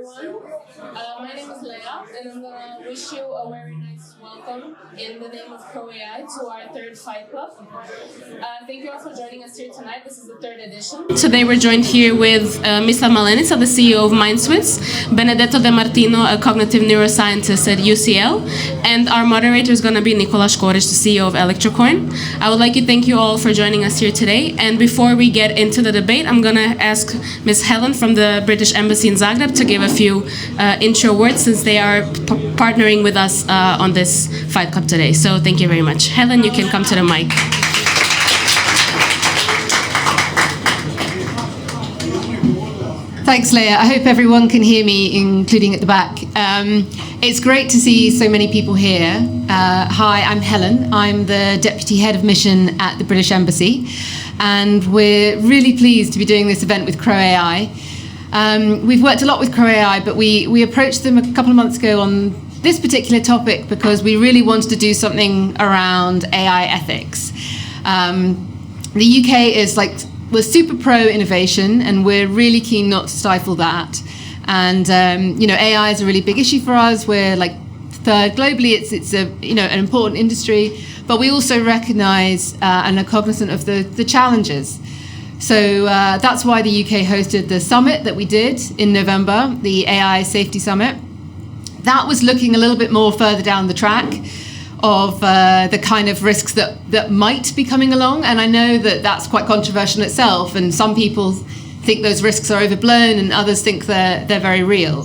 everyone. My name is Leia, and I'm gonna wish you a very nice welcome in the name of CroAI to our third Fight Club. Thank you all for joining us here tonight. This is the third edition. Today we're joined here with Mislav Malenica, the CEO of Mindsmiths, Benedetto De Martino, a cognitive neuroscientist at UCL, and our moderator is going to be Mislav Malenica, the CEO of Electrocoin. I would like to thank you all for joining us here today, and before we get into the debate, I'm going to ask Ms. Helen from the British Embassy in Zagreb to give a few intro words, since they are partnering with us on this Fight Club today. So thank you very much. Helen, you can come to the mic. Thanks, Leia. I hope everyone can hear me, including at the back. It's great to see so many people here. Hi, I'm Helen. I'm the Deputy Head of Mission at the British Embassy, and we're really pleased to be doing this event with CroAI. We've worked a lot with CroAI, but we approached them a couple of months ago on this particular topic because we really wanted to do something around AI ethics. The UK we're super pro innovation, and we're really keen not to stifle that. And AI is a really big issue for us. We're third globally. It's an important industry, but we also recognise and are cognizant of the challenges. So that's why the UK hosted the summit that we did in November, the AI Safety Summit. That was looking a little bit more further down the track of the kind of risks that might be coming along. And I know that that's quite controversial itself, and some people think those risks are overblown and others think they're very real.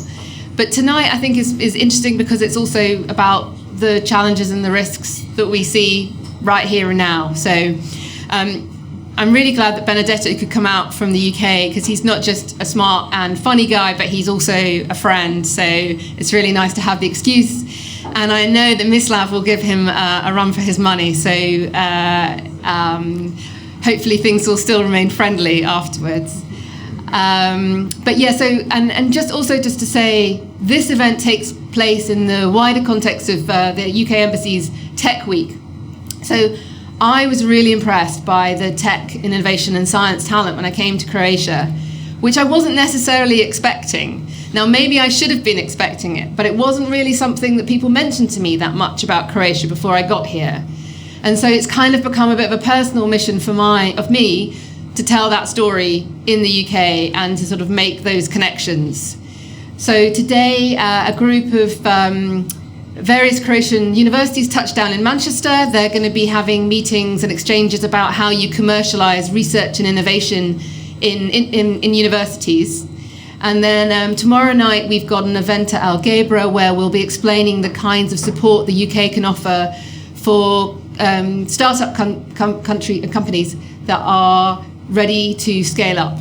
But tonight I think is interesting because it's also about the challenges and the risks that we see right here and now. So I'm really glad that Benedetto could come out from the UK, because he's not just a smart and funny guy, but he's also a friend. So it's really nice to have the excuse. And I know that Mislav will give him a run for his money. So hopefully things will still remain friendly afterwards. But yeah, so and just to say, this event takes place in the wider context of the UK Embassy's Tech Week. So I was really impressed by the tech, innovation and science talent when I came to Croatia, which I wasn't necessarily expecting. Now, maybe I should have been expecting it, but it wasn't really something that people mentioned to me that much about Croatia before I got here. And so it's kind of become a bit of a personal mission of me to tell that story in the UK and to sort of make those connections. So today, a group of various Croatian universities touched down in Manchester. They're going to be having meetings and exchanges about how you commercialize research and innovation in universities. And then tomorrow night, we've got an event at Algebra where we'll be explaining the kinds of support the UK can offer for startup companies that are ready to scale up,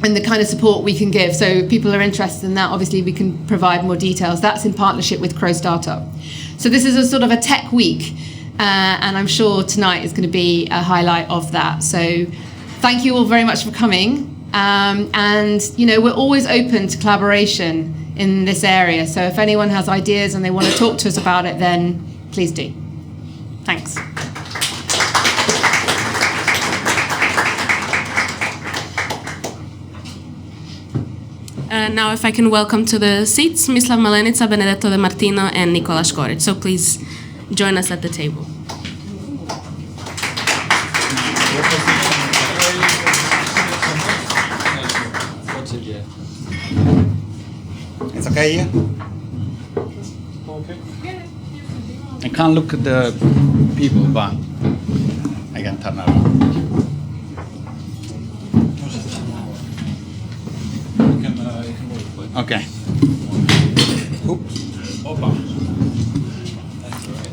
and the kind of support we can give. So if people are interested in that, obviously we can provide more details. That's in partnership with Crow Startup. So this is a sort of a tech week, and I'm sure tonight is going to be a highlight of that. So thank you all very much for coming. And we're always open to collaboration in this area. So if anyone has ideas and they want to talk to us about it, then please do. Thanks. Now if I can welcome to the seats Mislav Malenica, Benedetto De Martino and Mislav Malenica. So please join us at the table. It's okay here? Okay. I can't look at the people, but I can turn around. Okay. Oops. Opa. That's all right.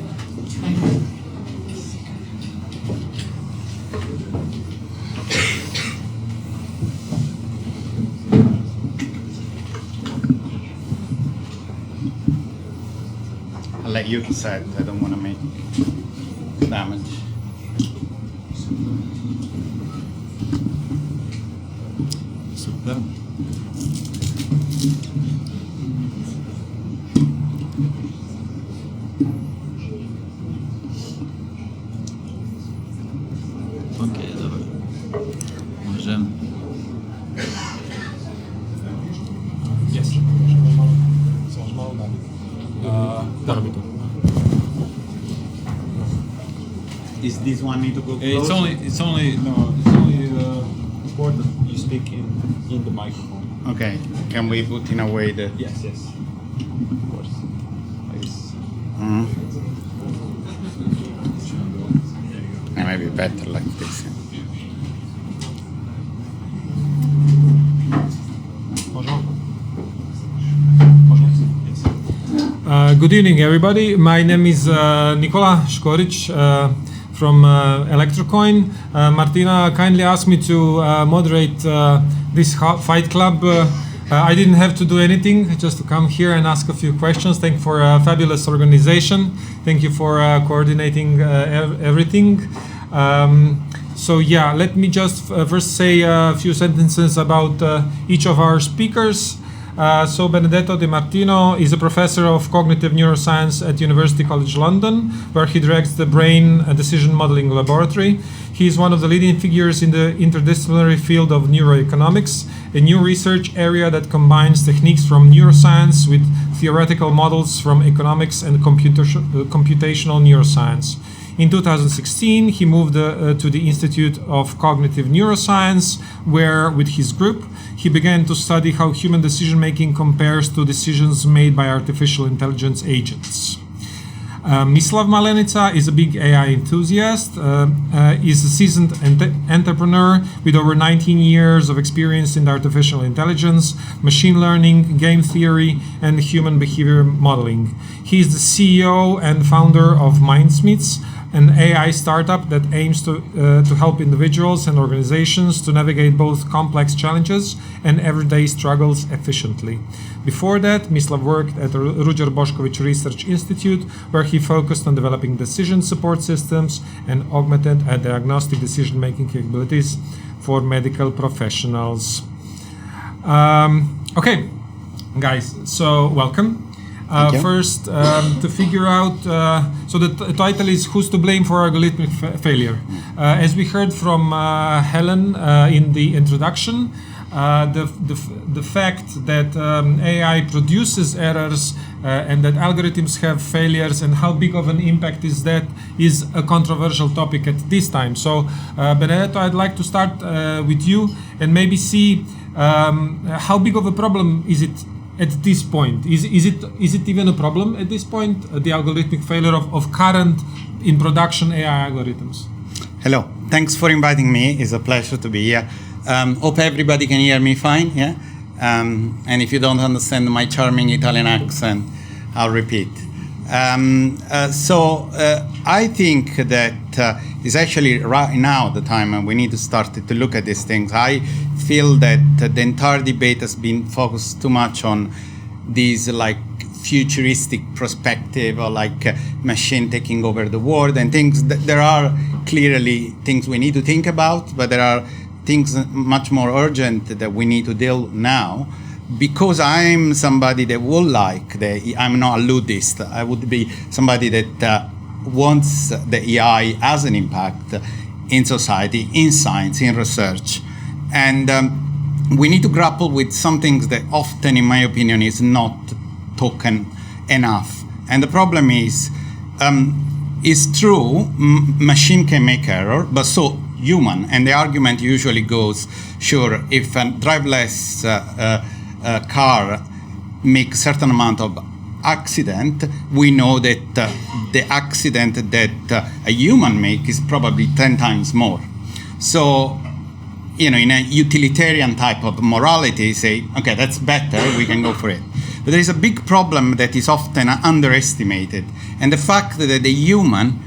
I'll let you decide. I don't want to make damage. Super. Okej, dobra. Możemy. Yes. Is this one need to go closer? It's only important you speak in the microphone. Okay. Can we put in a way that? Yes. Of course. It might be better like this. Good evening, everybody. My name is Nikola Škorić from Electrocoin. Martina kindly asked me to moderate this Fight Club. I didn't have to do anything, just to come here and ask a few questions. Thank you for a fabulous organization. Thank you for coordinating everything. So yeah, let me just first say a few sentences about each of our speakers. So Benedetto De Martino is a professor of cognitive neuroscience at University College London, where he directs the Brain Decision Modeling Laboratory. He is one of the leading figures in the interdisciplinary field of neuroeconomics, a new research area that combines techniques from neuroscience with theoretical models from economics and computational neuroscience. In 2016, he moved to the Institute of Cognitive Neuroscience, where, with his group, he began to study how human decision-making compares to decisions made by artificial intelligence agents. Mislav Malenica is a big AI enthusiast, is a seasoned entrepreneur with over 19 years of experience in artificial intelligence, machine learning, game theory, and human behavior modeling. He is the CEO and founder of Mindsmiths, an AI startup that aims to help individuals and organizations to navigate both complex challenges and everyday struggles efficiently. Before that, Mislav worked at the Ruđer Bošković Research Institute, where he focused on developing decision support systems and augmented and diagnostic decision-making capabilities for medical professionals. Okay, guys, so welcome. First, to figure out, so the title is Who's to Blame for Algorithmic Failure? As we heard from Helen in the introduction, the fact that AI produces errors and that algorithms have failures and how big of an impact is that is a controversial topic at this time. So Benedetto, I'd like to start with you and maybe see how big of a problem is it at this point? Is it even a problem at this point, the algorithmic failure of current in production AI algorithms? Hello, thanks for inviting me. It's a pleasure to be here. Hope everybody can hear me fine, yeah? And if you don't understand my charming Italian accent, I'll repeat. I think that it's actually right now the time when we need to start to look at these things. I feel that the entire debate has been focused too much on these like futuristic perspective or like machine taking over the world and things. There are clearly things we need to think about, but there are things much more urgent that we need to deal now. Because I'm somebody that would like, I'm not a ludist, I would be somebody that wants the AI as an impact in society, in science, in research. And we need to grapple with some things that often, in my opinion, is not talked enough. And the problem is, it's true, machine can make error, but so human. And the argument usually goes, sure, if a driverless car make certain amount of accident, we know that the accident that a human make is probably 10 times more. So, in a utilitarian type of morality, say, okay, that's better, we can go for it. But there is a big problem that is often underestimated, and the fact that the human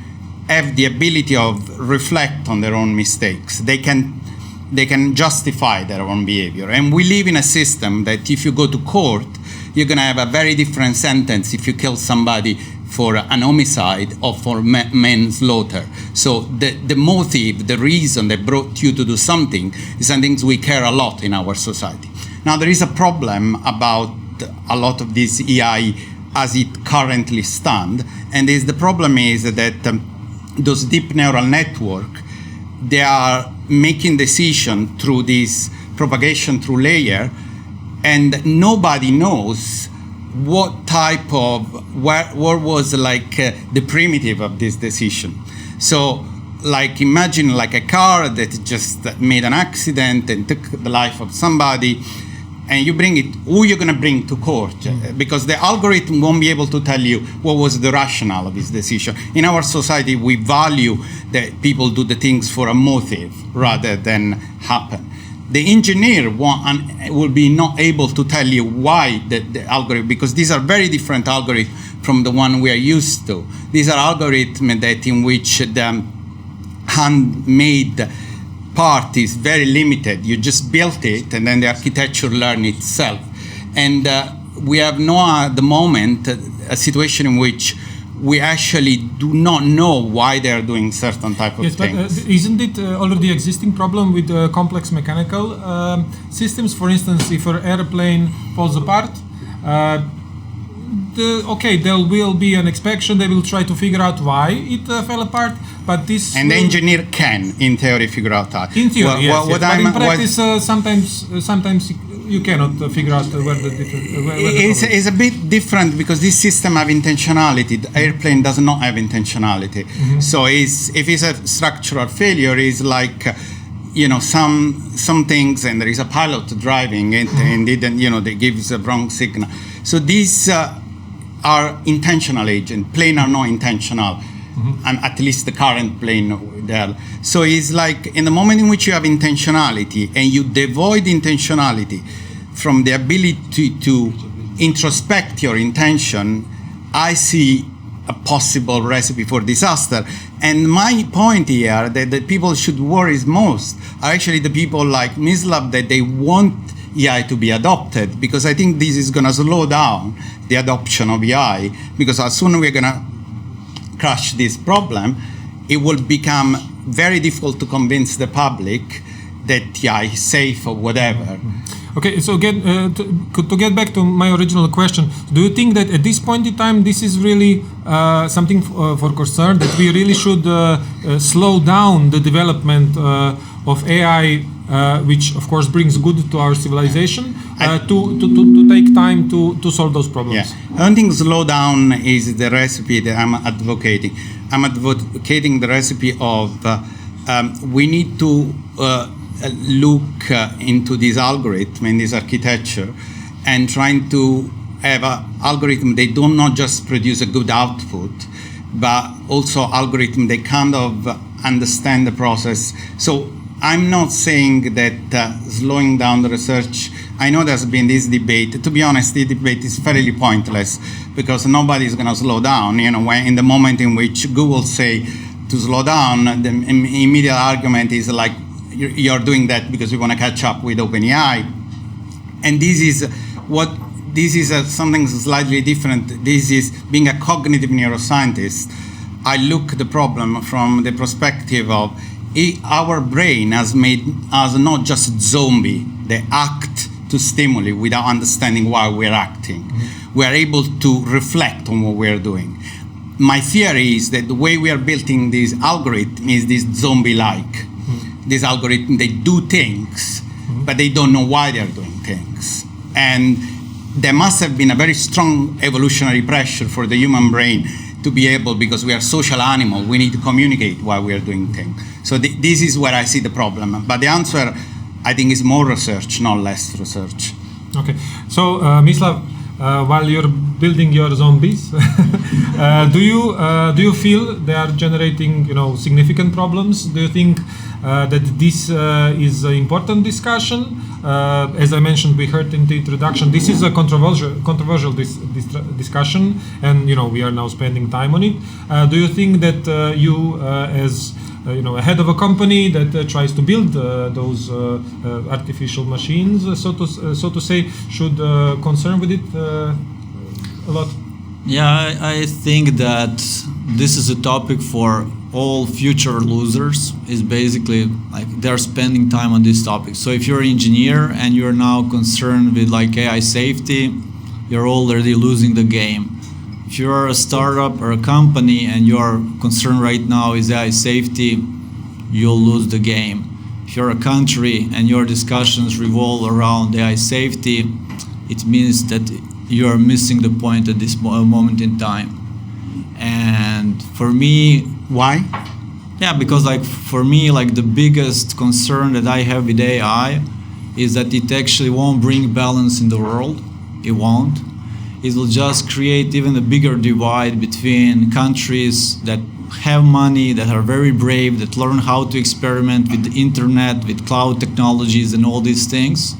have the ability of reflect on their own mistakes. They can justify their own behavior. And we live in a system that if you go to court, you're going to have a very different sentence if you kill somebody for an homicide or for manslaughter. So the motive, the reason that brought you to do something is something we care a lot in our society. Now, there is a problem about a lot of this AI as it currently stands. And the problem is that those deep neural networks, they are making decision through this propagation through layer, and nobody knows what type of, what was like the primitive of this decision. So like imagine like a car that just made an accident and took the life of somebody, and you bring it, who you're going to bring to court? Because the algorithm won't be able to tell you what was the rationale of his decision. In our society, we value that people do the things for a motive rather than happen. The engineer will be not able to tell you why the algorithm, because these are very different algorithms from the one we are used to. These are algorithms that in which the handmade part is very limited. You just built it and then the architecture learned itself. And we have now at the moment a situation in which we actually do not know why they are doing certain type of things. But isn't it already existing problem with complex mechanical systems? For instance, if an airplane falls apart, there will be an inspection. They will try to figure out why it fell apart. But this and the engineer can, in theory, figure out that. In theory, yes. But in practice, sometimes you cannot figure out where the it's a bit different because this system have intentionality. The airplane does not have intentionality. Mm-hmm. So if it's a structural failure, it's like some things, and there is a pilot driving it and didn't, they gives a wrong signal. So these are intentional agents. Plane are not intentional. And at least the current plane there. So it's like in the moment in which you have intentionality and you devoid intentionality from the ability to introspect your intention, I see a possible recipe for disaster. And my point here that the people should worry most are actually the people like Mislav, that they want AI to be adopted, because I think this is going to slow down the adoption of AI, because as soon as we're going to crush this problem, it will become very difficult to convince the public that AI is safe or whatever. Okay, so again, to get back to my original question, do you think that at this point in time this is really something for concern, that we really should slow down the development of AI, which of course brings good to our civilization, to take time to solve those problems? Yeah. I don't think slow down is the recipe that I'm advocating. I'm advocating the recipe of we need to look into this algorithm and this architecture and trying to have an algorithm that do not just produce a good output, but also algorithm that kind of understand the process. So I'm not saying that slowing down the research. I know there's been this debate. To be honest, the debate is fairly pointless because nobody is going to slow down. When in the moment in which Google say to slow down, the immediate argument is like, you're doing that because you want to catch up with OpenAI. And this is something slightly different. This is being a cognitive neuroscientist. I look at the problem from the perspective of our brain has made us not just zombie, they act to stimuli without understanding why we're acting. Mm-hmm. We are able to reflect on what we're doing. My theory is that the way we are building this algorithm is this zombie-like. Mm-hmm. This algorithm, they do things, but they don't know why they're doing things. And there must have been a very strong evolutionary pressure for the human brain to be able, because we are social animal, we need to communicate while we are doing things. So this is where I see the problem. But the answer, I think, is more research, not less research. Okay. So, Mislav, while you're building your zombies, do you feel they are generating, significant problems? Do you think that this is an important discussion? As I mentioned, we heard in the introduction, this is a controversial discussion, and we are now spending time on it. Do you think that you, as a head of a company that tries to build those artificial machines, so to say, should concern with it a lot? Yeah, I think that this is a topic for all future losers. Is basically like they're spending time on this topic. So if you're an engineer and you're now concerned with like AI safety, you're already losing the game. If you're a startup or a company and your concern right now is AI safety, you'll lose the game. If you're a country and your discussions revolve around AI safety, it means that you are missing the point at this moment in time. And for me, Why? yeah, because like for me, like the biggest concern that I have with AI is that it actually won't bring balance in the world. It won't. It will just create even a bigger divide between countries that have money, that are very brave, that learn how to experiment with the internet, with cloud technologies and all these things,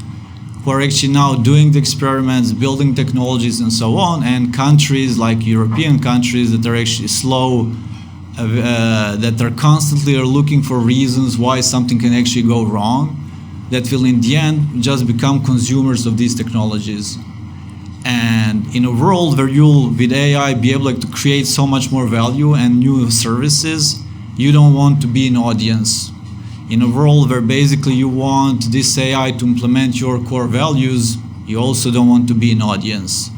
who are actually now doing the experiments, building technologies and so on, and countries like European countries that are actually slow, that are constantly looking for reasons why something can actually go wrong, that will in the end just become consumers of these technologies. And in a world where you'll, with AI, be able to create so much more value and new services, you don't want to be an audience. In a world where basically you want this AI to implement your core values, you also don't want to be an audience.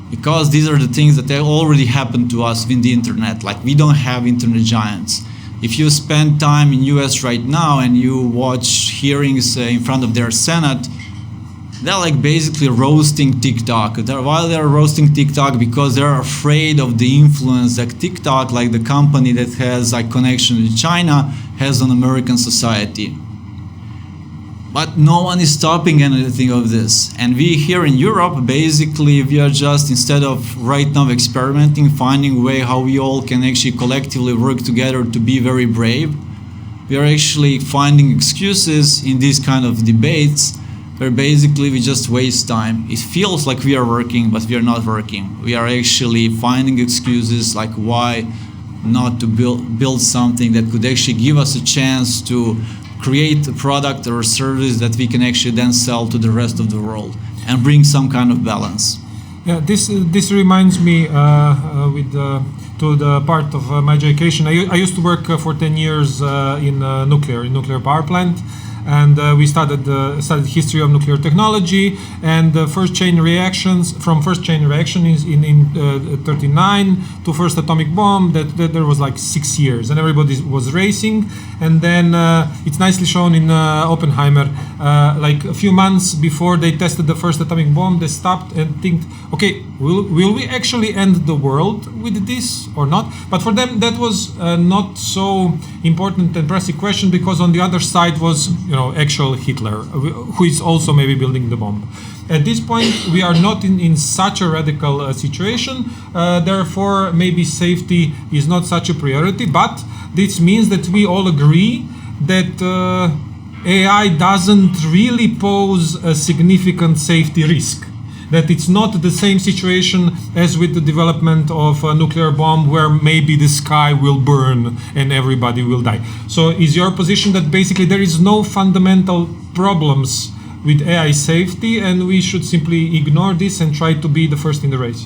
Because these are the things that already happened to us in the internet. Like, we don't have internet giants. If you spend time in US right now and you watch hearings in front of their Senate, they're like basically roasting TikTok. While they're roasting TikTok because they're afraid of the influence that TikTok, like the company that has like connection with China, has on American society. But no one is stopping anything of this. And we here in Europe, basically, we are just, instead of right now experimenting, finding a way how we all can actually collectively work together to be very brave, we are actually finding excuses in these kind of debates where basically we just waste time. It feels like we are working, but we are not working. We are actually finding excuses like why not to build something that could actually give us a chance to create a product or a service that we can actually then sell to the rest of the world and bring some kind of balance. Yeah, this reminds me to the part of my education. I used to work for 10 years in nuclear power plant. And we studied history of nuclear technology and first chain reactions. From first chain reaction is in 39 to first atomic bomb. That there was like 6 years, and everybody was racing. And then it's nicely shown in Oppenheimer. Like a few months before they tested the first atomic bomb, they stopped and think, okay, will we actually end the world with this or not? But for them, that was not so important and pressing question, because on the other side was, actual Hitler, who is also maybe building the bomb. At this point, we are not in such a radical situation. Therefore, maybe safety is not such a priority. But this means that we all agree that AI doesn't really pose a significant safety risk. That it's not the same situation as with the development of a nuclear bomb, where maybe the sky will burn and everybody will die. So is your position that basically there is no fundamental problems with AI safety and we should simply ignore this and try to be the first in the race?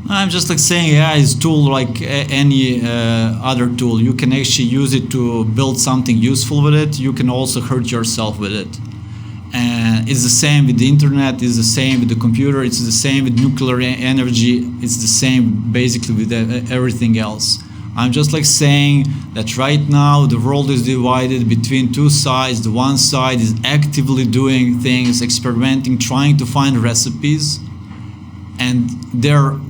I'm just like saying AI is a tool like any other tool. You can actually use it to build something useful with it. You can also hurt yourself with it. And it's the same with the internet, it's the same with the computer, it's the same with nuclear energy, it's the same basically with everything else. I'm just like saying that right now the world is divided between two sides. The one side is actively doing things, experimenting, trying to find recipes, and their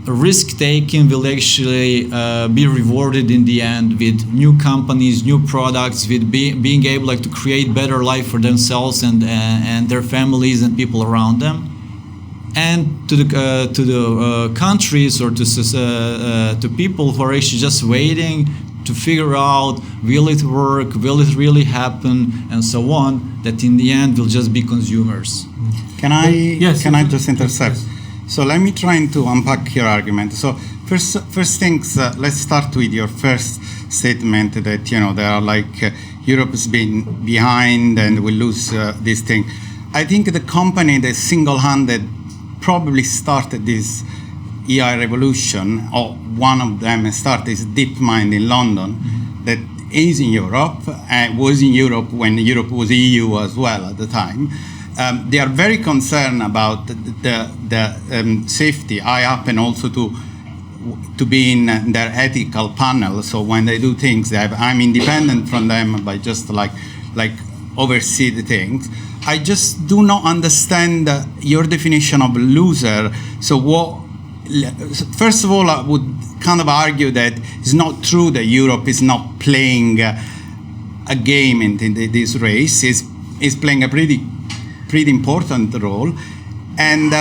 risk-taking will actually be rewarded in the end with new companies, new products, with being able to create better life for themselves and their families and people around them. And to the countries or to people who are actually just waiting to figure out, will it work, will it really happen, and so on, that in the end will just be consumers. Can I just intercept? Yes. So let me try to unpack your argument. So first things, let's start with your first statement that there are Europe has been behind and will lose this thing. I think the company that single-handed probably started this AI revolution, or one of them started, is DeepMind in London, that is in Europe and was in Europe when Europe was EU as well at the time. They are very concerned about the safety. I happen also to be in their ethical panel. So when they do things, I'm independent from them by just like oversee the things. I just do not understand your definition of loser. So first of all, I would kind of argue that it's not true that Europe is not playing a game in this race. Is playing a pretty important role, and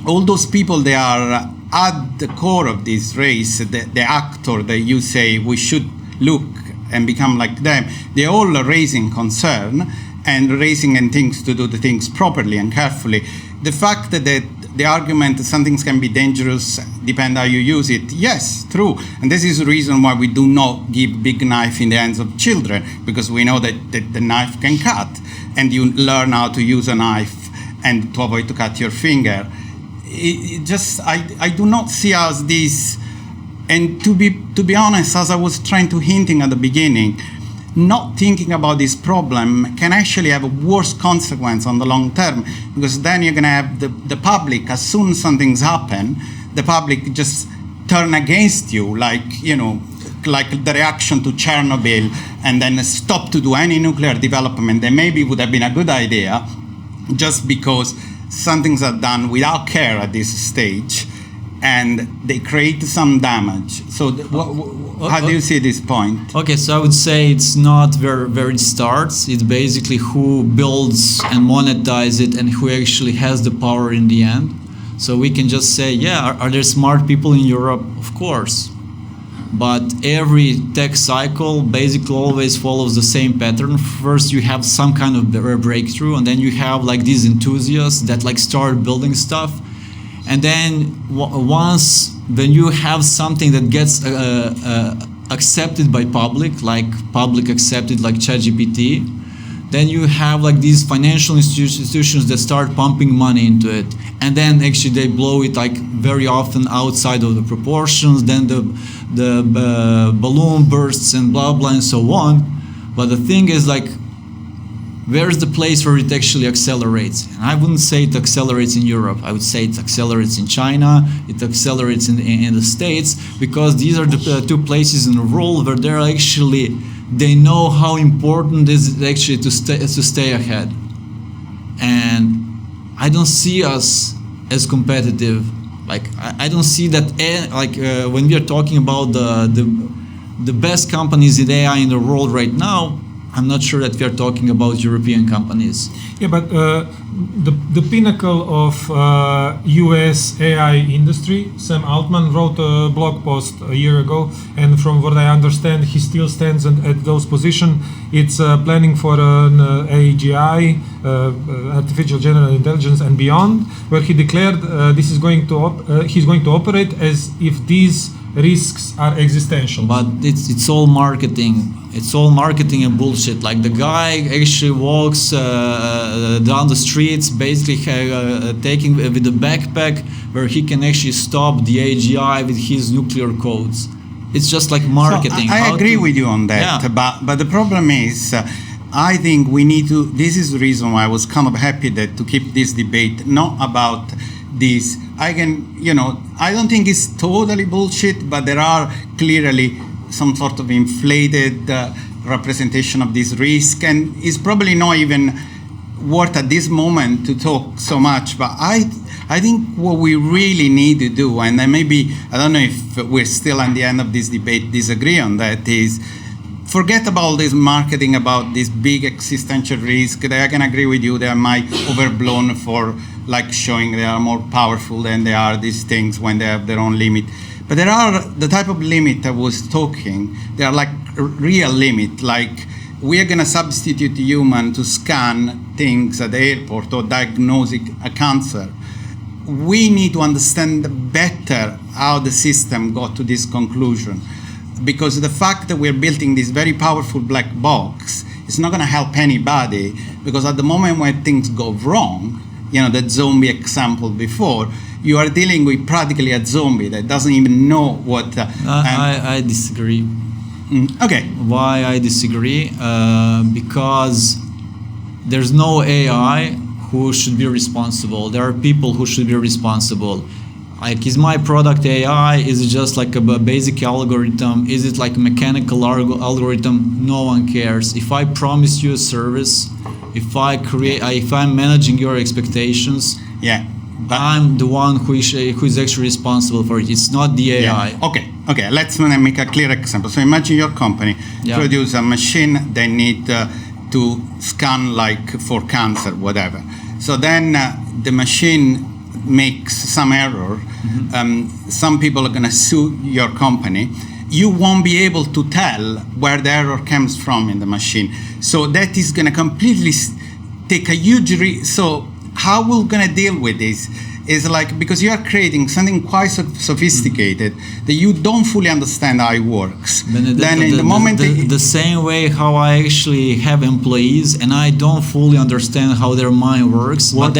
all those people, they are at the core of this race. The actor that you say we should look and become like them, they're all raising concern and raising and things to do the things properly and carefully. The fact that the argument that some things can be dangerous depend how you use it, yes, true. And this is the reason why we do not give big knife in the hands of children, because we know that the knife can cut, and you learn how to use a knife and to avoid to cut your finger. I do not see as this, and to be honest, as I was trying to hinting at the beginning, not thinking about this problem can actually have a worse consequence on the long term, because then you're going to have the public, as soon as something's happened, the public just turn against you, like the reaction to Chernobyl, and then stop to do any nuclear development that maybe would have been a good idea, just because some things are done without care at this stage, and they create some damage. So how do you see this point? Okay, so I would say it's not where it starts. It's basically who builds and monetizes it and who actually has the power in the end. So we can just say, yeah, are there smart people in Europe? Of course. But every tech cycle basically always follows the same pattern. First, you have some kind of breakthrough, and then you have like these enthusiasts that like start building stuff. And then once when you have something that gets accepted by public accepted, like ChatGPT, then you have like these financial institutions that start pumping money into it, and then actually they blow it like very often outside of the proportions. Then the balloon bursts and blah blah and so on. But the thing is, like, where's the place where it actually accelerates? And I wouldn't say it accelerates in Europe. I would say it accelerates in China, it accelerates in the States, because these are the two places in the world where they're actually, they know how important it is actually to stay ahead. And I don't see us as competitive. Like, I don't see that, when we are talking about the best companies in AI in the world right now, I'm not sure that we are talking about European companies. Yeah, but the pinnacle of US AI industry, Sam Altman wrote a blog post a year ago, and from what I understand, he still stands at those positions. It's planning for an AGI, artificial general intelligence, and beyond, where he declared this is going to he's going to operate as if these risks are existential. But it's all marketing. It's all marketing and bullshit. Like, the guy actually walks down the streets, basically taking with a backpack where he can actually stop the AGI with his nuclear codes. It's just like marketing. So I agree with you on that. Yeah. But the problem is, I think we need to. This is the reason why I was kind of happy that to keep this debate not about this. I don't think it's totally bullshit, but there are clearly some sort of inflated representation of this risk, and it's probably not even worth at this moment to talk so much. But I think what we really need to do, and then maybe, I don't know if we're still at the end of this debate disagree on that, is forget about this marketing about this big existential risk. I can agree with you, they might overblown for like showing they are more powerful than they are, these things, when they have their own limit. But there are the type of limit I was talking, they are like real limit, like we are going to substitute human to scan things at the airport or diagnose a cancer. We need to understand better how the system got to this conclusion, because the fact that we're building this very powerful black box is not going to help anybody, because at the moment when things go wrong, that zombie example before, you are dealing with practically a zombie that doesn't even know what... I disagree. Okay. Why I disagree? Because there's no AI who should be responsible. There are people who should be responsible. Like, is my product AI? Is it just like a basic algorithm? Is it like a mechanical algorithm? No one cares. If I promise you a service, if I'm managing your expectations, I'm the one who is actually responsible for it. It's not the AI. Yeah. Okay. Let's make a clear example. So imagine your company produce a machine they need to scan like for cancer, whatever. So then the machine makes some error. Some people are going to sue your company. You won't be able to tell where the error comes from in the machine. So that is going to completely take a huge risk. So how we're going to deal with this is like, because you are creating something quite sophisticated that you don't fully understand how it works. Then in the moment the same way how I actually have employees and I don't fully understand how their mind works, but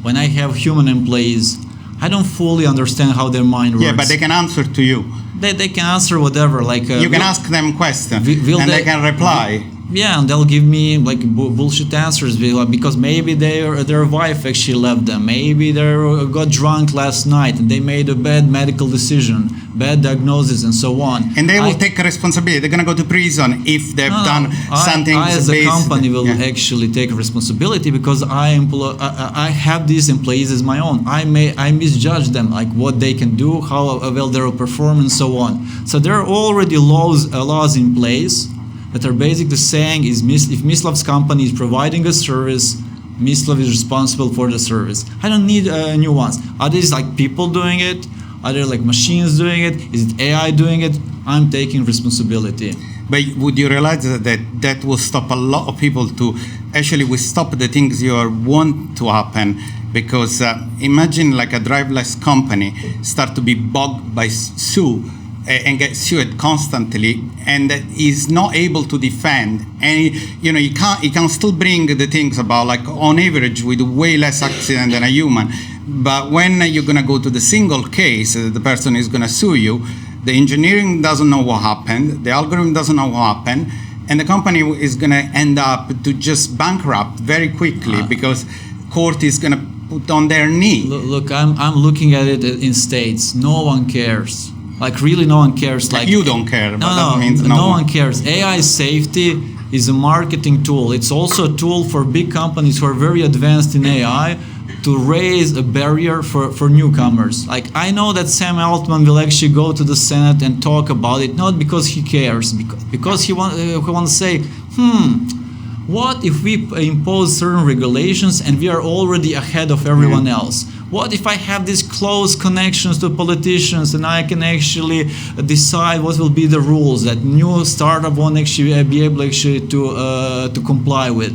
when I have human employees, I don't fully understand how their mind works. Yeah, but they can answer to you. They can answer whatever. Like you can ask them questions, and they can reply. Yeah, and they'll give me like bullshit answers because maybe their wife actually left them. Maybe they got drunk last night and they made a bad medical decision, bad diagnosis, and so on. And they will take responsibility. They're going to go to prison if they've done something. I as a company will actually take responsibility because I have these employees as my own. I misjudge them, like what they can do, how well they will perform, and so on. So there are already laws in place that are basically saying if Mislav's company is providing a service, Mislav is responsible for the service. I don't need new ones. Are these like people doing it? Are there like machines doing it? Is it AI doing it? I'm taking responsibility. But would you realize that will stop a lot of people to actually will stop the things you want to happen? Because imagine like a driverless company start to be bogged by sue and get sued constantly, and that is not able to defend any. You can still bring the things about like on average we do way less accident than a human, but when you're gonna go to the single case, the person is gonna sue you. The engineering doesn't know what happened, the algorithm doesn't know what happened, and the company is gonna end up to just bankrupt very quickly because court is gonna put on their knee. Look, I'm looking at it in states. No one cares. Like really, no one cares. Like you don't care. But no, that means no one cares. AI safety is a marketing tool. It's also a tool for big companies who are very advanced in AI to raise a barrier for newcomers. Like I know that Sam Altman will actually go to the Senate and talk about it, not because he cares, because he wants to say, what if we impose certain regulations and we are already ahead of everyone else? What if I have these close connections to politicians and I can actually decide what will be the rules that new startup won't actually be able to comply with?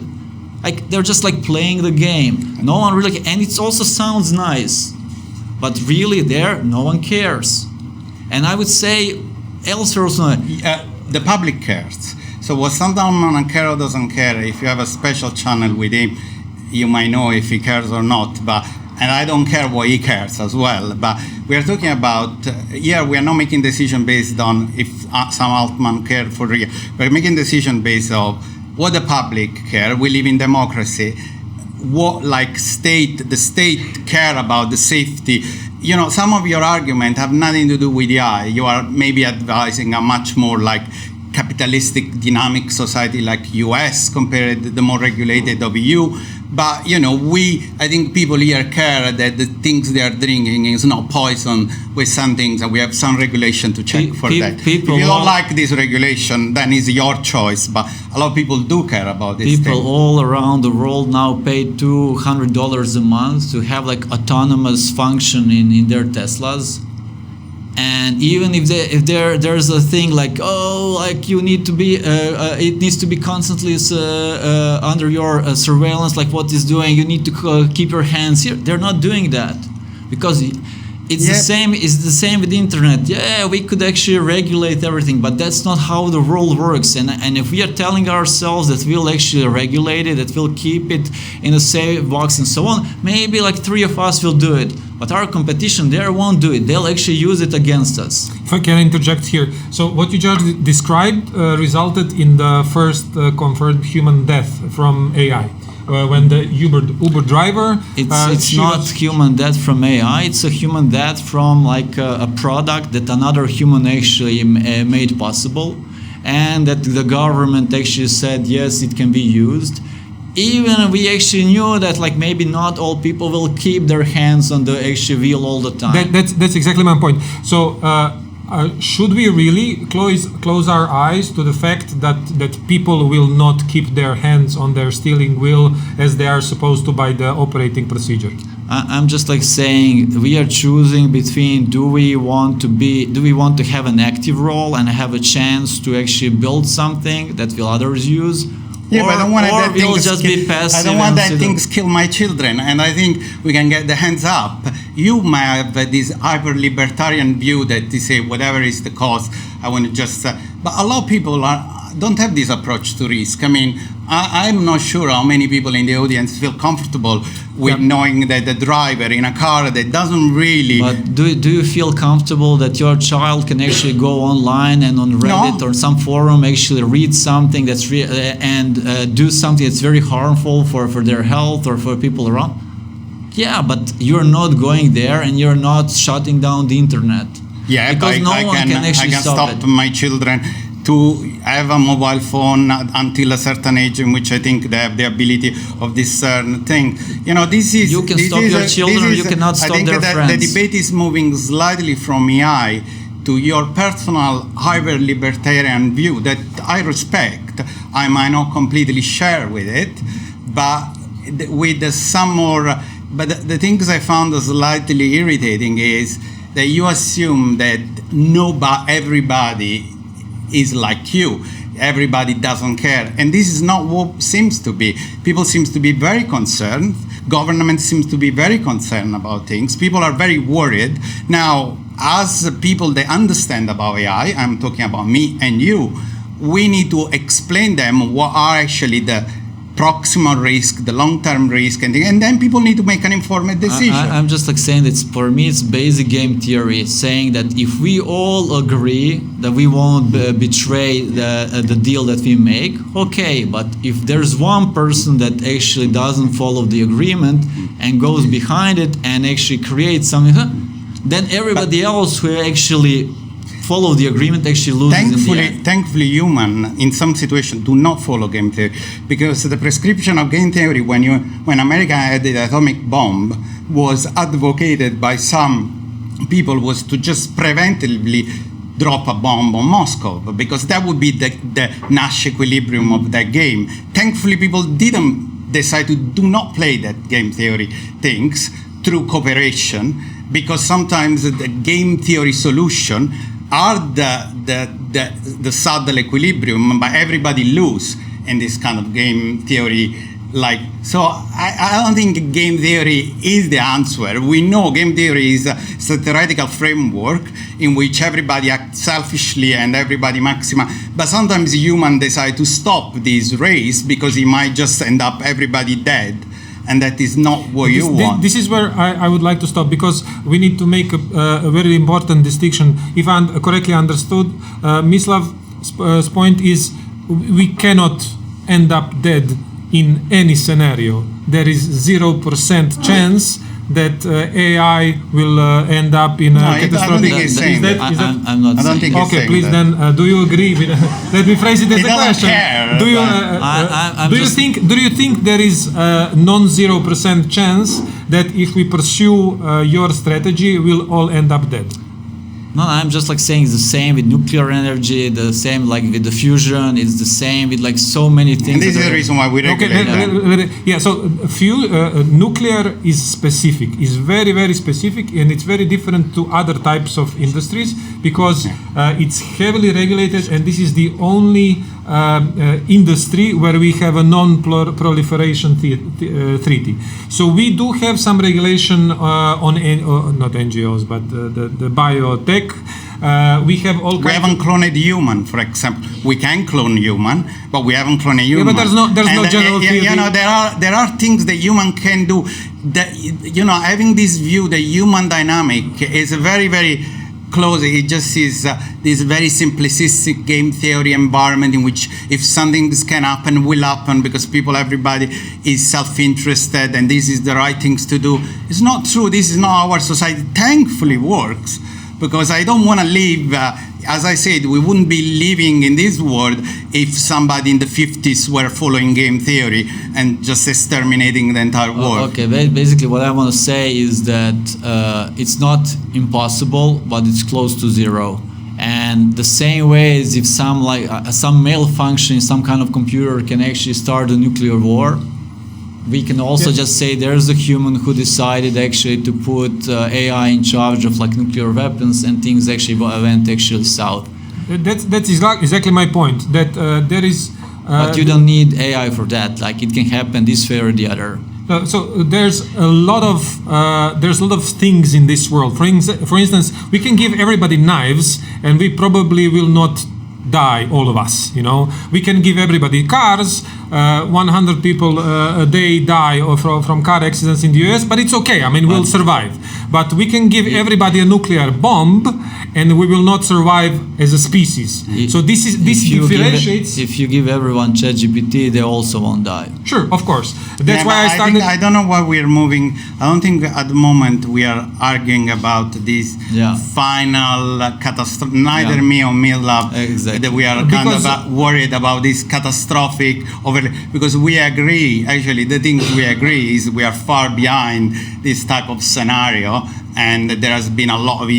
Like they're just like playing the game. No one really, and it also sounds nice, but really no one cares. And I would say elsewhere also, the public cares. So what someone cares or doesn't care, if you have a special channel with him, you might know if he cares or not. And I don't care what he cares as well. But we are talking about, we are not making decision based on if Sam Altman cared for real. We're making decision based on what the public care. We live in democracy. What the state care about the safety. Some of your arguments have nothing to do with AI. You are maybe advising a much more like capitalistic dynamic society like US compared to the more regulated of EU. But I think people here care that the things they are drinking is not poison with some things, and we have some regulation to check for that. If you don't like this regulation, then it's your choice. But a lot of people do care about this. People all around the world now pay $200 a month to have like autonomous function in their Teslas. And even if there's a thing like you need to be it needs to be constantly under your surveillance, like what is doing, you need to keep your hands here. They're not doing that because it's the same with the internet. Yeah, we could actually regulate everything, but that's not how the world works. And if we are telling ourselves that we'll actually regulate it, that we'll keep it in a safe box and so on, maybe like 3 of us will do it. But our competition there won't do it. They'll actually use it against us. If I can interject here. So what you just described resulted in the first confirmed human death from AI. when the Uber driver. It's not human death from AI. It's a human death from like a product that another human actually made possible, and that the government actually said yes, it can be used. Even we actually knew that like maybe not all people will keep their hands on the actual wheel all the time. That's exactly my point. So should we really close our eyes to the fact that people will not keep their hands on their steering wheel as they are supposed to by the operating procedure? I'm just like saying we are choosing between do we want to have an active role and have a chance to actually build something that will others use. Yeah, but I don't want that we'll things just be passive. I don't want that things kill my children, and I think we can get the hands up. You might have this hyper-libertarian view that they say whatever is the cost, I want to just. But a lot of people don't have this approach to risk. I mean, I'm not sure how many people in the audience feel comfortable with knowing that the driver in a car that doesn't really. But do you feel comfortable that your child can actually go online and on Reddit or some forum actually read something that's and do something that's very harmful for their health or for people around? Yeah, but you're not going there and you're not shutting down the internet. Yeah, because but no one can actually stop my children to have a mobile phone until a certain age in which I think they have the ability of this certain thing. You know, this is... You can stop your children, you cannot stop their friends. I think the debate is moving slightly from AI to your personal hyper-libertarian view that I respect. I might not completely share with it, but with some more... But the things I found slightly irritating is that you assume that everybody is like you. Everybody doesn't care. And this is not what seems to be. People seem to be very concerned. Government seems to be very concerned about things. People are very worried. Now, as people that understand about AI, I'm talking about me and you, we need to explain them what are actually the proximal risk, the long-term risk, and then people need to make an informed decision. I'm just like saying that for me it's basic game theory, saying that if we all agree that we won't betray the deal that we make, okay, but if there's one person that actually doesn't follow the agreement and goes behind it and actually creates something, then everybody else who actually follow the agreement actually loses. Thankfully, human in some situations do not follow game theory, because the prescription of game theory when America had the atomic bomb was advocated by some people was to just preventively drop a bomb on Moscow, because that would be the Nash equilibrium of that game. Thankfully, people didn't decide to do not play that game theory things through cooperation, because sometimes the game theory solution are the subtle equilibrium, but everybody lose in this kind of game theory. So I don't think game theory is the answer. We know game theory is a theoretical framework in which everybody acts selfishly and everybody maxima, but sometimes human decide to stop this race because it might just end up everybody dead. And that is not what you want. This is where I would like to stop, because we need to make a very important distinction. If I correctly understood, Mislav's point is we cannot end up dead in any scenario. There is 0% chance that AI will end up in a catastrophic... I don't think he's saying that. I'm not saying that. Okay, please then, do you agree with... Let me phrase it as a question. Care, Do you think there is a non-0% chance that if we pursue your strategy, we'll all end up dead? No, I'm just like saying it's the same with nuclear energy, the same like with the fusion, it's the same with like so many things. And this is the reason why we regulate. So nuclear is specific, is very, very specific, and it's very different to other types of industries, because it's heavily regulated, and this is the only industry where we have a non-proliferation treaty. So we do have some regulation on not NGOs, but the biotech. We have all. We haven't cloned human, for example. We can clone human, but we haven't cloned human. Yeah, but there's no general theory. You know, there are things that human can do. That, you know, having this view that human dynamic is a very, very close. It just is this very simplistic game theory environment in which if something can happen, will happen because everybody is self-interested and this is the right things to do. It's not true. This is not how our society thankfully works, because I don't want to live, as I said, we wouldn't be living in this world if somebody in the 50s were following game theory and just exterminating the entire world. Okay, basically what I want to say is that it's not impossible, but it's close to zero. And the same way as if some malfunction in some kind of computer can actually start a nuclear war, we can also just say there's a human who decided actually to put AI in charge of like nuclear weapons, and things actually went actually south. That's exactly my point. That there is. But you don't need AI for that. Like it can happen this way or the other. So there's a lot of things in this world. For instance, we can give everybody knives, and we probably will not die, all of us. We can give everybody cars. 100 people a day die from car accidents in the US, but it's okay. I mean, we'll survive. But we can give everybody a nuclear bomb, and we will not survive as a species. So this differentiates. If you give everyone ChatGPT, they also won't die. Sure, of course. That's why I started. I don't know why we are moving. I don't think at the moment we are arguing about this final catastrophe. Neither me or Mislav. Exactly. That we are kind of worried about this catastrophic because we agree. Actually, the things we agree is we are far behind this type of scenario, and there has been a lot of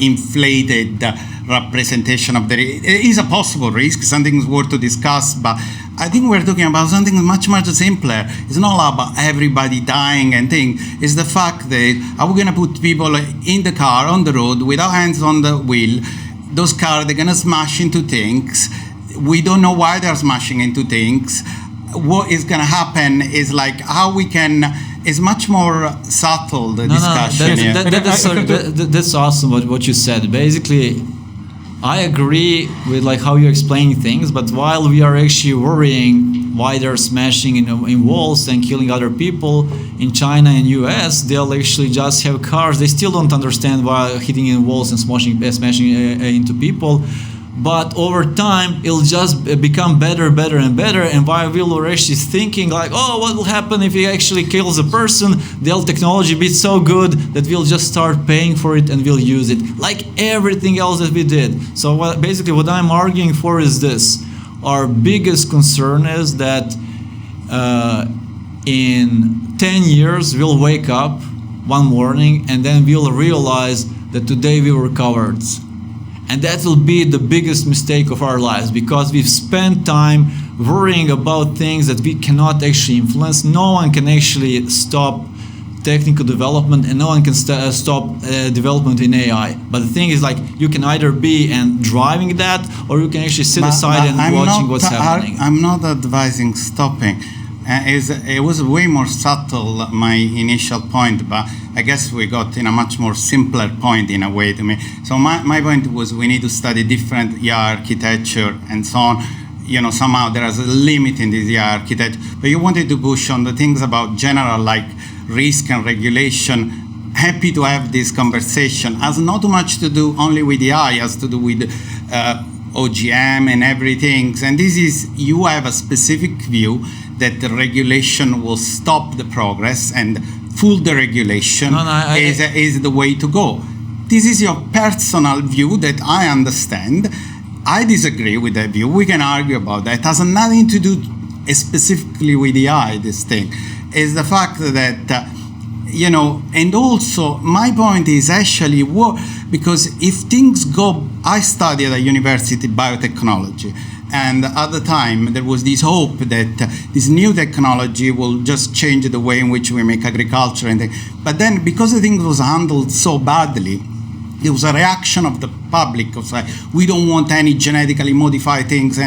inflated representation of it is a possible risk, something worth to discuss, but I think we're talking about something much, much simpler. It's not about everybody dying and things. It's the fact that are we going to put people in the car, on the road, without hands on the wheel? Those cars, they're going to smash into things. We don't know why they're smashing into things. What is going to happen is like how we can. It's much more subtle, the discussion here. That's awesome what you said. Basically, I agree with like how you're explaining things, but while we are actually worrying why they're smashing in walls and killing other people in China and US, they'll actually just have cars. They still don't understand why hitting in walls and smashing into people. But over time, it'll just become better and better. And while we're actually thinking like, oh, what will happen if he actually kills a person? The technology be so good that we'll just start paying for it and we'll use it like everything else that we did. So basically what I'm arguing for is this. Our biggest concern is that in 10 years, we'll wake up one morning and then we'll realize that today we were cowards. And that will be the biggest mistake of our lives, because we've spent time worrying about things that we cannot actually influence. No one can actually stop technical development, and no one can stop development in AI. But the thing is, like, you can either be driving that, or you can actually sit aside and watching what's happening. I'm not advising stopping. It was way more subtle, my initial point, but I guess we got in a much more simpler point in a way to me. So my point was we need to study different AI architecture and so on. Somehow there is a limit in this AI architecture, but you wanted to push on the things about general like risk and regulation. Happy to have this conversation. Has not too much to do only with AI, has to do with OGM and everything. And this is, you have a specific view that the regulation will stop the progress and full deregulation is the way to go. This is your personal view that I understand. I disagree with that view. We can argue about that. It has nothing to do specifically with AI, this thing. Is the fact that, and also my point is actually because if things go, I studied at a university biotechnology. And at the time, there was this hope that this new technology will just change the way in which we make agriculture. But then, because the thing was handled so badly, there was a reaction of the public of like, we don't want any genetically modified things,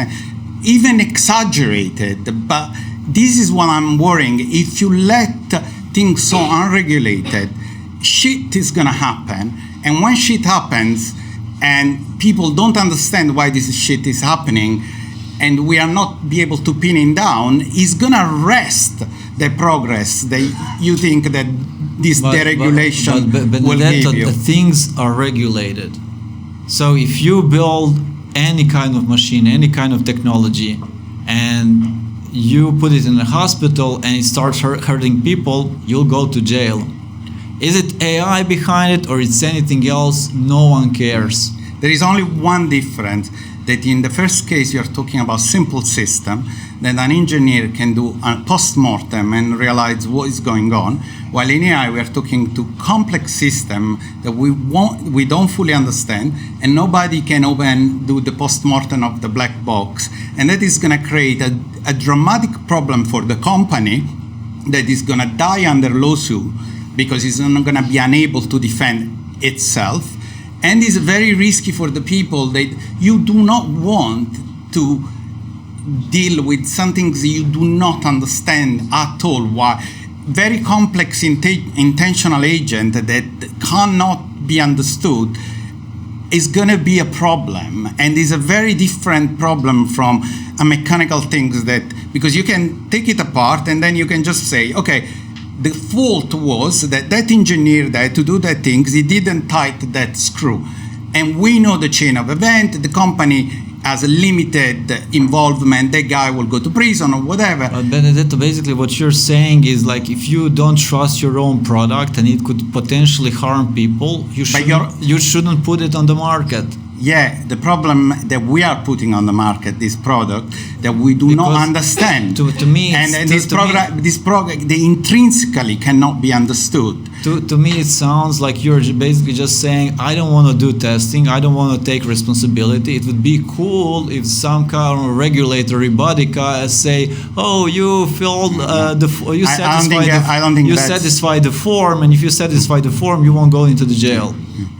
even exaggerated. But this is what I'm worrying. If you let things so unregulated, shit is going to happen. And when shit happens, and people don't understand why this shit is happening, and we are not be able to pin it down, is gonna arrest the progress that you think that this deregulation will give you. Things are regulated. So if you build any kind of machine, any kind of technology, and you put it in a hospital and it starts hurting people, you'll go to jail. Is it AI behind it or it's anything else? No one cares. There is only one difference, that in the first case you're talking about simple system, that an engineer can do a post-mortem and realize what is going on, while in AI we are talking to complex system that we don't fully understand, and nobody can do the post-mortem of the black box, and that is going to create a dramatic problem for the company that is going to die under lawsuit because it's not going to be unable to defend itself. And it's very risky for the people that you do not want to deal with some things you do not understand at all. Why? Very complex intentional agent that cannot be understood is going to be a problem, and is a very different problem from a mechanical things that, because you can take it apart and then you can just say, okay, the fault was that engineer that to do that things, he didn't tighten that screw. And we know the chain of event, the company has a limited involvement, that guy will go to prison or whatever. But Benedetto, basically what you're saying is like, if you don't trust your own product and it could potentially harm people, you shouldn't put it on the market. Yeah, the problem that we are putting on the market, this product, that we do not understand. To me, this product, they intrinsically cannot be understood. To me, it sounds like you're basically just saying, I don't want to do testing, I don't want to take responsibility. It would be cool if some kind of regulatory body say, oh, you filled you satisfy the form, and if you satisfy the form, you won't go into the jail.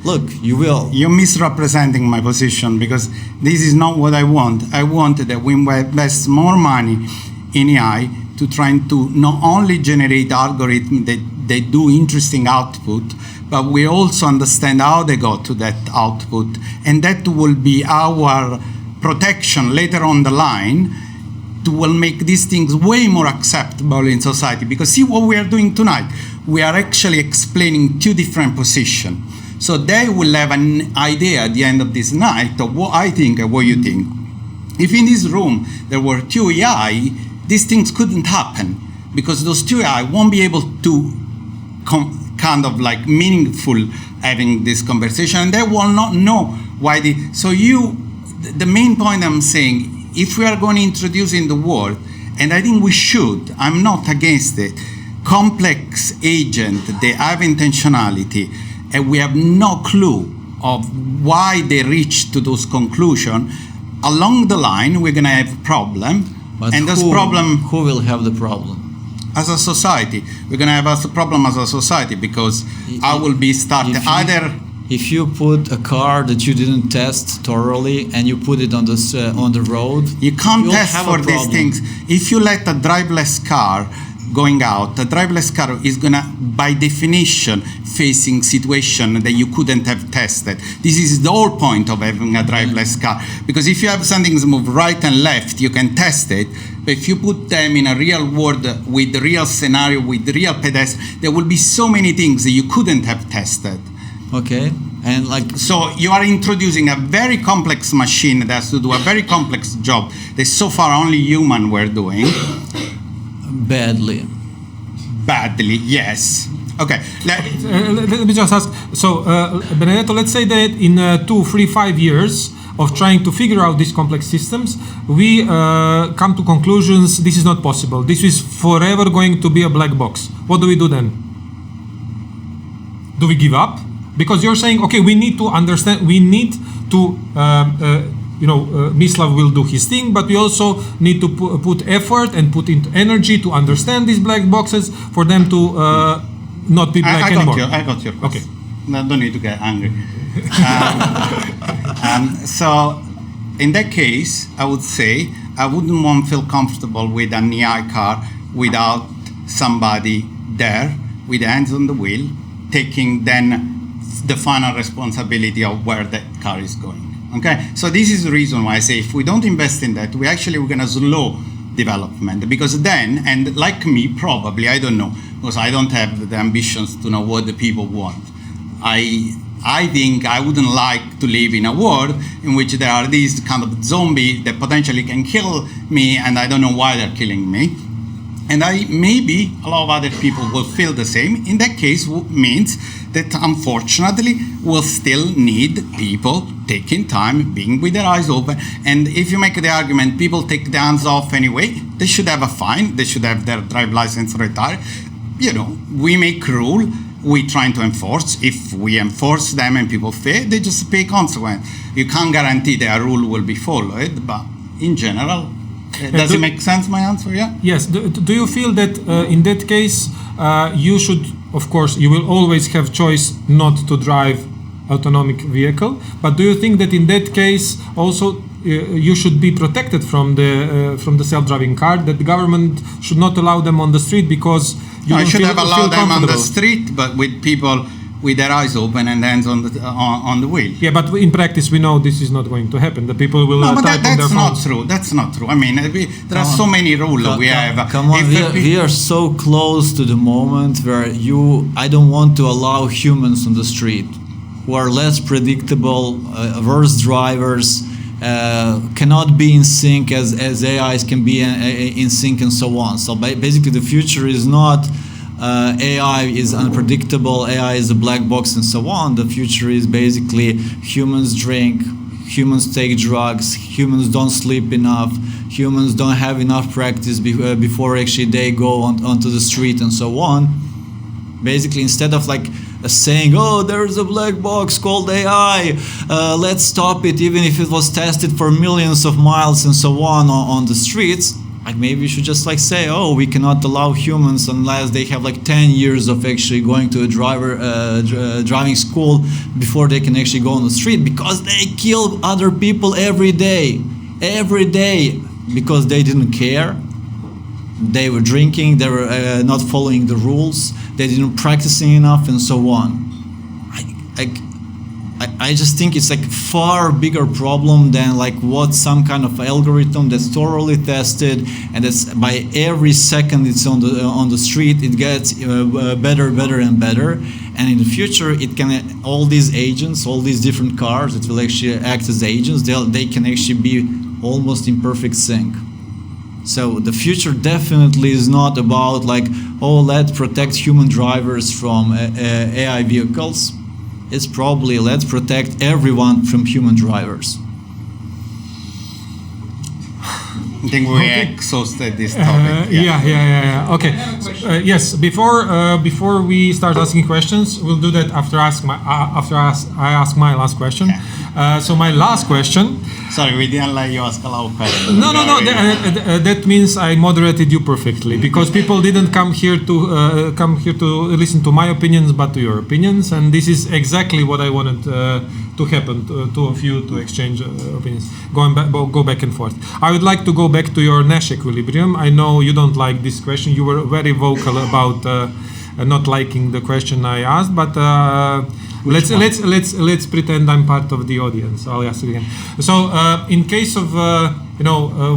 Look, you will. You're misrepresenting my position, because this is not what I want. I want that we invest more money in AI to trying to not only generate algorithms that they do interesting output, but we also understand how they got to that output, and that will be our protection later on the line will make these things way more acceptable in society. Because see what we are doing tonight, we are actually explaining two different positions. So they will have an idea at the end of this night of what I think and what you think. If in this room there were two AI, these things couldn't happen, because those two AI won't be able to kind of like meaningful having this conversation, and they will not know why the main point I'm saying, if we are going to introduce in the world, and I think we should, I'm not against it, complex agent, they have intentionality, and we have no clue of why they reach to those conclusions, along the line we're going to have a problem. But and who will have the problem? As a society, we're going to have a problem as a society, because I will be started either. If you put a car that you didn't test thoroughly and you put it on the road, you can't test for these things. If you let a driverless car going out, a driverless car is gonna, by definition, facing situation that you couldn't have tested. This is the whole point of having a driverless car, because if you have something move right and left, you can test it. But if you put them in a real world with the real scenario, with the real pedestrian, there will be so many things that you couldn't have tested. Okay, and so you are introducing a very complex machine that has to do a very complex job that so far only human were doing. Badly, yes. Okay. Let me just ask. So, Benedetto, let's say that in 2, 3, 5 years of trying to figure out these complex systems, we come to conclusions this is not possible. This is forever going to be a black box. What do we do then? Do we give up? Because you're saying, okay, we need to understand, we need to, Mislav will do his thing, but we also need to put effort and put into energy to understand these black boxes for them to not be black anymore. I got your question. Okay. No, don't need to get angry. So, in that case, I would say I wouldn't want to feel comfortable with an AI car without somebody there with hands on the wheel, taking then the final responsibility of where that car is going. Okay, so this is the reason why I say if we don't invest in that, we're going to slow development, because then, and like me, probably, I don't know, because I don't have the ambitions to know what the people want. I think I wouldn't like to live in a world in which there are these kind of zombies that potentially can kill me, and I don't know why they're killing me. And maybe a lot of other people will feel the same. In that case, means that unfortunately we'll still need people taking time, being with their eyes open. And if you make the argument people take the hands off anyway, they should have a fine, they should have their drive license retired. You know, we make rule, we trying to enforce. If we enforce them and people fail, they just pay consequence. You can't guarantee that a rule will be followed, but in general, does it make sense, my answer? Yeah? Yes. Do you feel that in that case, you should, of course, you will always have choice not to drive autonomic vehicle, but do you think that in that case also you should be protected from the self-driving car, that the government should not allow them on the street because you I don't should feel, have allowed feel them on the comfortable? street, but with people with their eyes open and hands on the wheel. Yeah, but in practice we know this is not going to happen. The people will No, but type on their that's not phones. true. That's not true. I mean, there are so many rules we have. Come on, If we are so close to the moment where I don't want to allow humans on the street who are less predictable, worse drivers, cannot be in sync as AIs can be in sync and so on. So basically the future is not AI is unpredictable, AI is a black box and so on. The future is basically humans drink, humans take drugs, humans don't sleep enough, humans don't have enough practice before actually they go onto the street and so on. Basically, instead of like saying, oh, there's a black box called AI, let's stop it even if it was tested for millions of miles and so on the streets. Like maybe we should just like say, oh, we cannot allow humans unless they have like 10 years of actually going to a driving school before they can actually go on the street, because they kill other people every day, because they didn't care. They were drinking, they were not following the rules, they didn't practicing enough and so on. I just think it's like far bigger problem than like what some kind of algorithm that's thoroughly tested and that's by every second it's on the street, it gets better and better, and in the future it can, all these agents, all these different cars that will actually act as agents, they can actually be almost in perfect sync. So the future definitely is not about like, oh, let's protect human drivers from AI vehicles. It's probably let's protect everyone from human drivers. I think we exhausted this topic. Yeah. Okay. Yes. Before we start asking questions, we'll do that after I ask my last question. So my last question. Sorry, we didn't let you ask a lot of questions. No. That means I moderated you perfectly, because people didn't come here to listen to my opinions, but to your opinions, and this is exactly what I wanted to happen. Two of you to exchange opinions, go back and forth. I would like to go back to your Nash equilibrium. I know you don't like this question. You were very vocal about not liking the question I asked, but let's pretend I'm part of the audience. I'll ask it again. So in case of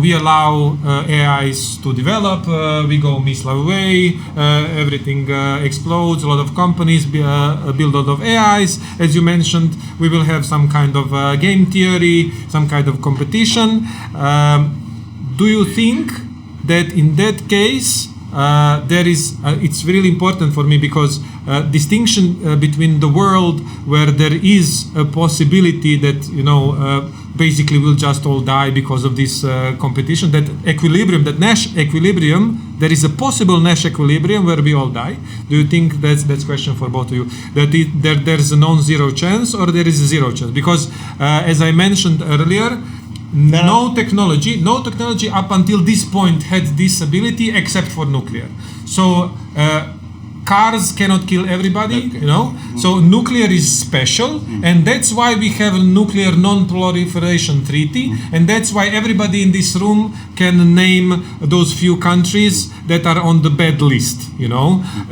we allow AIs to develop, we go Mislav way, everything explodes, a lot of companies build a lot of AIs. As you mentioned, we will have some kind of game theory, some kind of competition. Do you think that in that case there is, it's really important for me, because distinction between the world where there is a possibility that basically we'll just all die because of this competition, that equilibrium, that Nash equilibrium, there is a possible Nash equilibrium where we all die. Do you think that's question for both of you, that there's a non-zero chance or there is a zero chance? Because as I mentioned earlier, no technology up until this point had this ability except for nuclear. So cars cannot kill everybody, So nuclear is special, and that's why we have a nuclear non-proliferation treaty, and that's why everybody in this room can name those few countries that are on the bad list,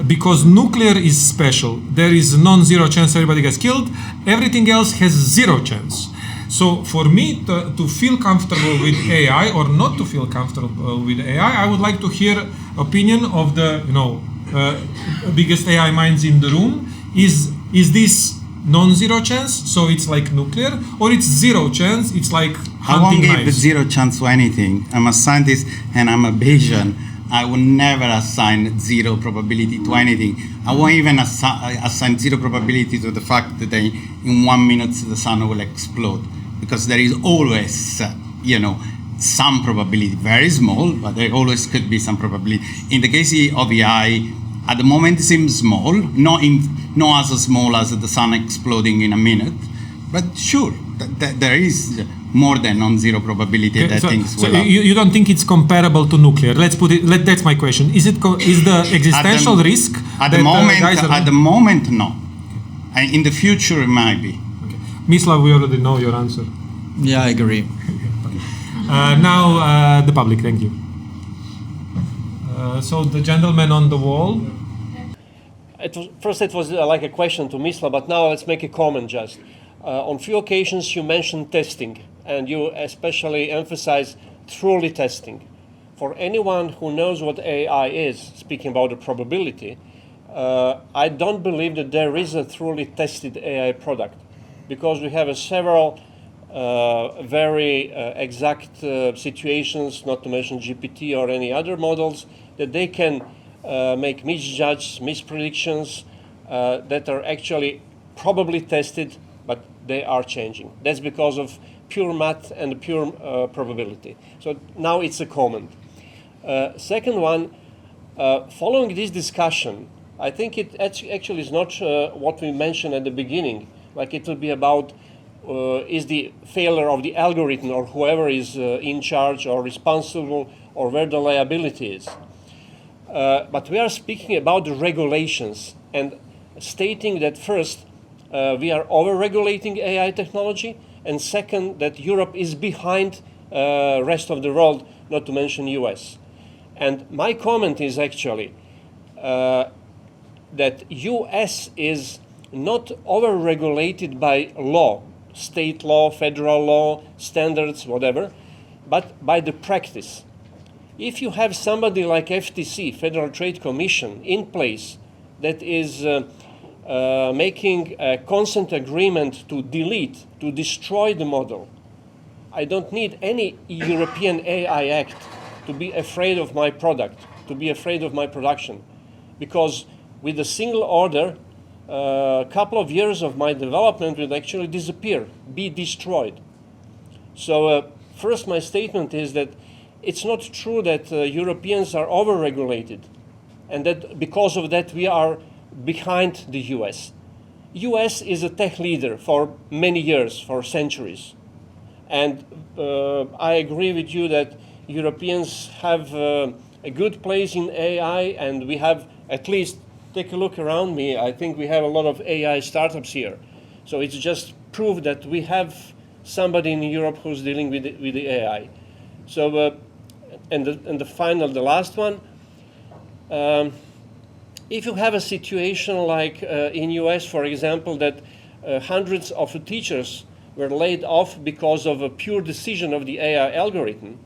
because nuclear is special. There is non-zero chance everybody gets killed. Everything else has zero chance. So for me to feel comfortable with AI or not to feel comfortable with AI, I would like to hear opinion of the biggest AI minds in the room. Is this non-zero chance, so it's like nuclear, or it's zero chance, it's like I won't hunting give knives? zero chance to anything. I'm a scientist and I'm a Bayesian. I will never assign zero probability to anything. I won't even assign zero probability to the fact that in 1 minute the sun will explode, because there is always, some probability, very small, but there always could be some probability. In the case of AI, at the moment it seems small, not as small as the sun exploding in a minute, but sure, there is more than non-zero probability that things will happen. You don't think it's comparable to nuclear? Let's put it. That's my question. Is the existential risk at the moment no. And in the future it might be. Okay. Mislav, we already know your answer. Yeah, I agree. Now the public. Thank you. So the gentleman on the wall. First it was like a question to Mislav, but now let's make a comment just. On few occasions you mentioned testing, and you especially emphasize truly testing. For anyone who knows what AI is, speaking about the probability, I don't believe that there is a truly tested AI product, because we have several very exact situations, not to mention GPT or any other models, that they can make misjudged, mispredictions that are actually probably tested, but they are changing. That's because of pure math and pure probability. So now it's a comment. Second one, following this discussion, I think it actually is not what we mentioned at the beginning. Like it will be about is the failure of the algorithm or whoever is in charge or responsible, or where the liability is. But we are speaking about the regulations and stating that first, we are over-regulating AI technology, and second, that Europe is behind rest of the world, not to mention US. And my comment is actually that US is not over-regulated by law, state law, federal law, standards, whatever, but by the practice. If you have somebody like FTC, Federal Trade Commission, in place that is making a consent agreement to delete, to destroy the model, I don't need any European AI Act to be afraid of my product, to be afraid of my production. Because with a single order, a couple of years of my development will actually disappear, be destroyed. So first, my statement is that it's not true that Europeans are over-regulated, and that because of that we are behind the US. US is a tech leader for many years, for centuries. And I agree with you that Europeans have a good place in AI, and we have, at least, take a look around me, I think we have a lot of AI startups here. So it's just proof that we have somebody in Europe who's dealing with the AI. So, the last one, if you have a situation like in US, for example, that hundreds of teachers were laid off because of a pure decision of the AI algorithm,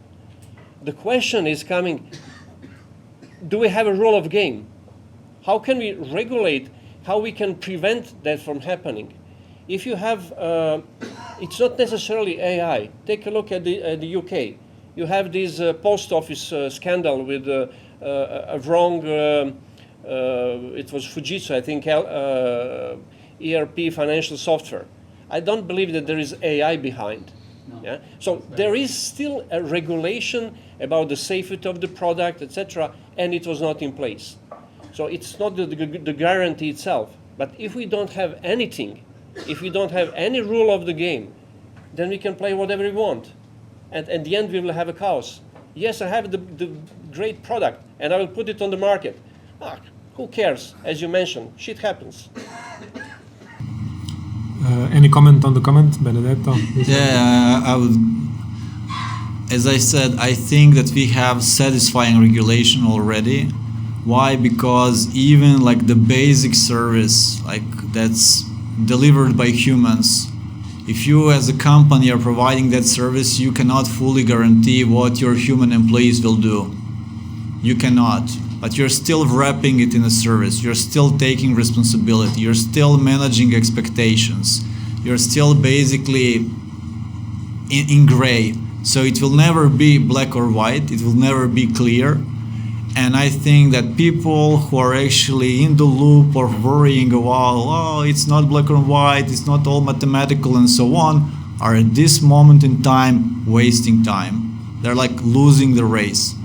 the question is coming, do we have a rule of game? How can we regulate, how we can prevent that from happening? If you have, it's not necessarily AI. Take a look at the UK. You have this post office scandal with a wrong, it was Fujitsu, I think, ERP financial software. I don't believe that there is AI behind. No. Yeah? So there is still a regulation about the safety of the product, etc., and it was not in place. So it's not the guarantee itself. But if we don't have anything, if we don't have any rule of the game, then we can play whatever we want. And at the end, we will have a chaos. Yes, I have the great product, and I will put it on the market. Who cares? As you mentioned, shit happens. Any comment on the comment, Benedetto? Yeah, I would. As I said, I think that we have satisfying regulation already. Why? Because even like the basic service, like that's delivered by humans, if you as a company are providing that service, you cannot fully guarantee what your human employees will do. You cannot. but you're still wrapping it in a service. You're still taking responsibility. You're still managing expectations. You're still basically in gray. So it will never be black or white. It will never be clear. And I think that people who are actually in the loop or worrying about, oh, it's not black or white, it's not all mathematical and so on, are at this moment in time wasting time. They're like losing the race.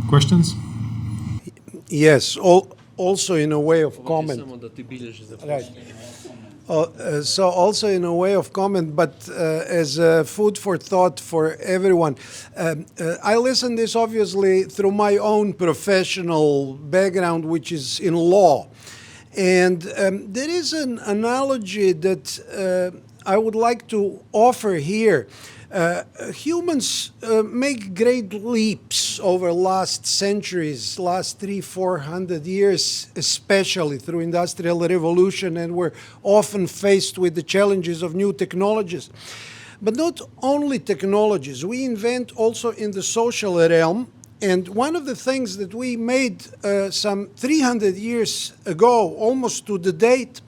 Questions? Yes, also in a way of comment. Right. So also in a way of comment, but as food for thought for everyone. I listen this obviously through my own professional background, which is in law. And there is an analogy that I would like to offer here. Humans make great leaps over last centuries, last 300-400 years, especially through industrial revolution, and we're often faced with the challenges of new technologies. But not only technologies, we invent also in the social realm. And one of the things that we made some 300 years ago, almost to the date,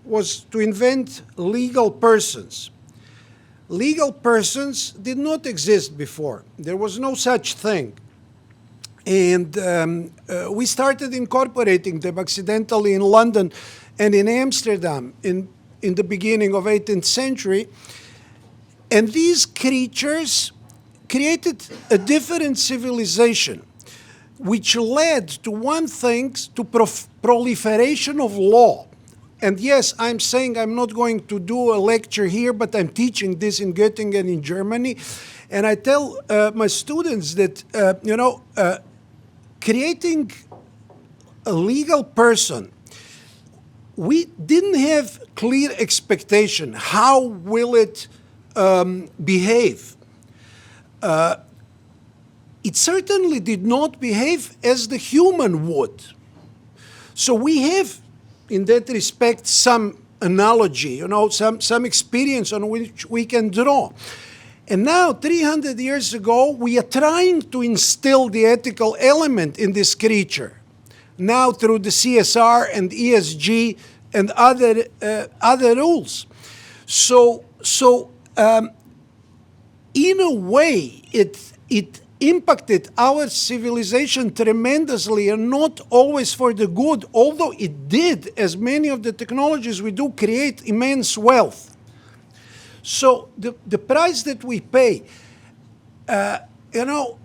was to invent legal persons. Legal persons did not exist before. There was no such thing. And we started incorporating them accidentally in London and in Amsterdam in the beginning of 18th century. And these creatures created a different civilization, which led to one thing, to proliferation of law. And yes, I'm saying I'm not going to do a lecture here, but I'm teaching this in Göttingen in Germany. And I tell my students that, creating a legal person, we didn't have clear expectation. How will it behave? It certainly did not behave as the human would. So we have, in that respect, some analogy, some experience on which we can draw. And now, 300 years ago, we are trying to instill the ethical element in this creature. Now, through the CSR and ESG and other rules. So in a way, it impacted our civilization tremendously, and not always for the good, although it did, as many of the technologies we do, create immense wealth. So the price that we pay,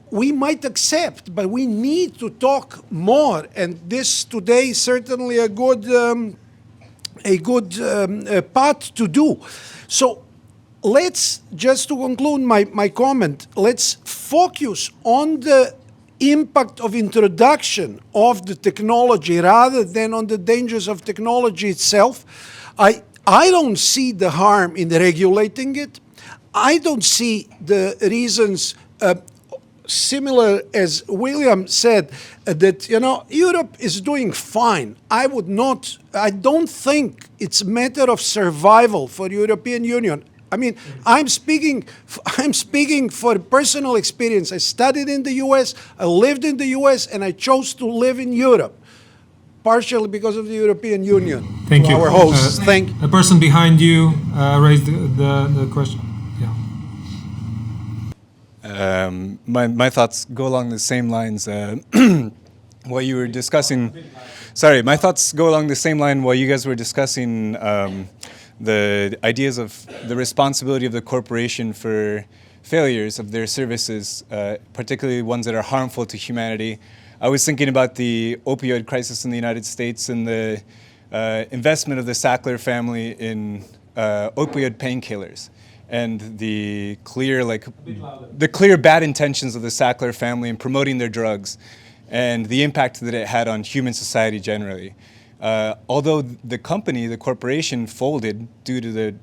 we might accept, but we need to talk more, and this today is certainly a good path to do. So let's, just to conclude my comment, let's focus on the impact of introduction of the technology rather than on the dangers of technology itself. I don't see the harm in regulating it. I don't see the reasons, similar as William said, that Europe is doing fine. I don't think it's a matter of survival for European Union. I mean, I'm speaking for personal experience. I studied in the US, I lived in the US, and I chose to live in Europe, partially because of the European Union. Thank you. Our hosts. The person behind you raised the question. Yeah. My thoughts go along the same lines. What you were discussing. Sorry, my thoughts go along the same line while you guys were discussing the ideas of the responsibility of the corporation for failures of their services, particularly ones that are harmful to humanity. I was thinking about the opioid crisis in the United States and the investment of the Sackler family in opioid painkillers, and the clear bad intentions of the Sackler family in promoting their drugs, and the impact that it had on human society generally. Although the corporation folded due to the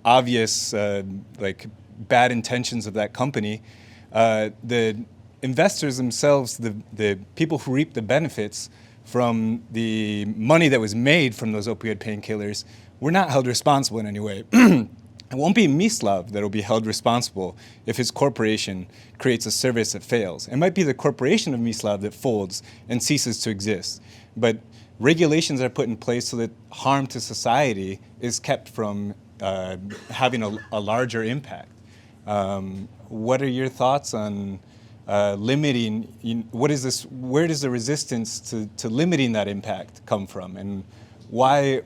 obvious bad intentions of that company, the investors themselves, the people who reap the benefits from the money that was made from those opioid painkillers, were not held responsible in any way. it won't be Mislav that will be held responsible if his corporation creates a service that fails. It might be the corporation of Mislav that folds and ceases to exist. But regulations are put in place so that harm to society is kept from having a larger impact. What are your thoughts on limiting? Where does the resistance to limiting that impact come from, and why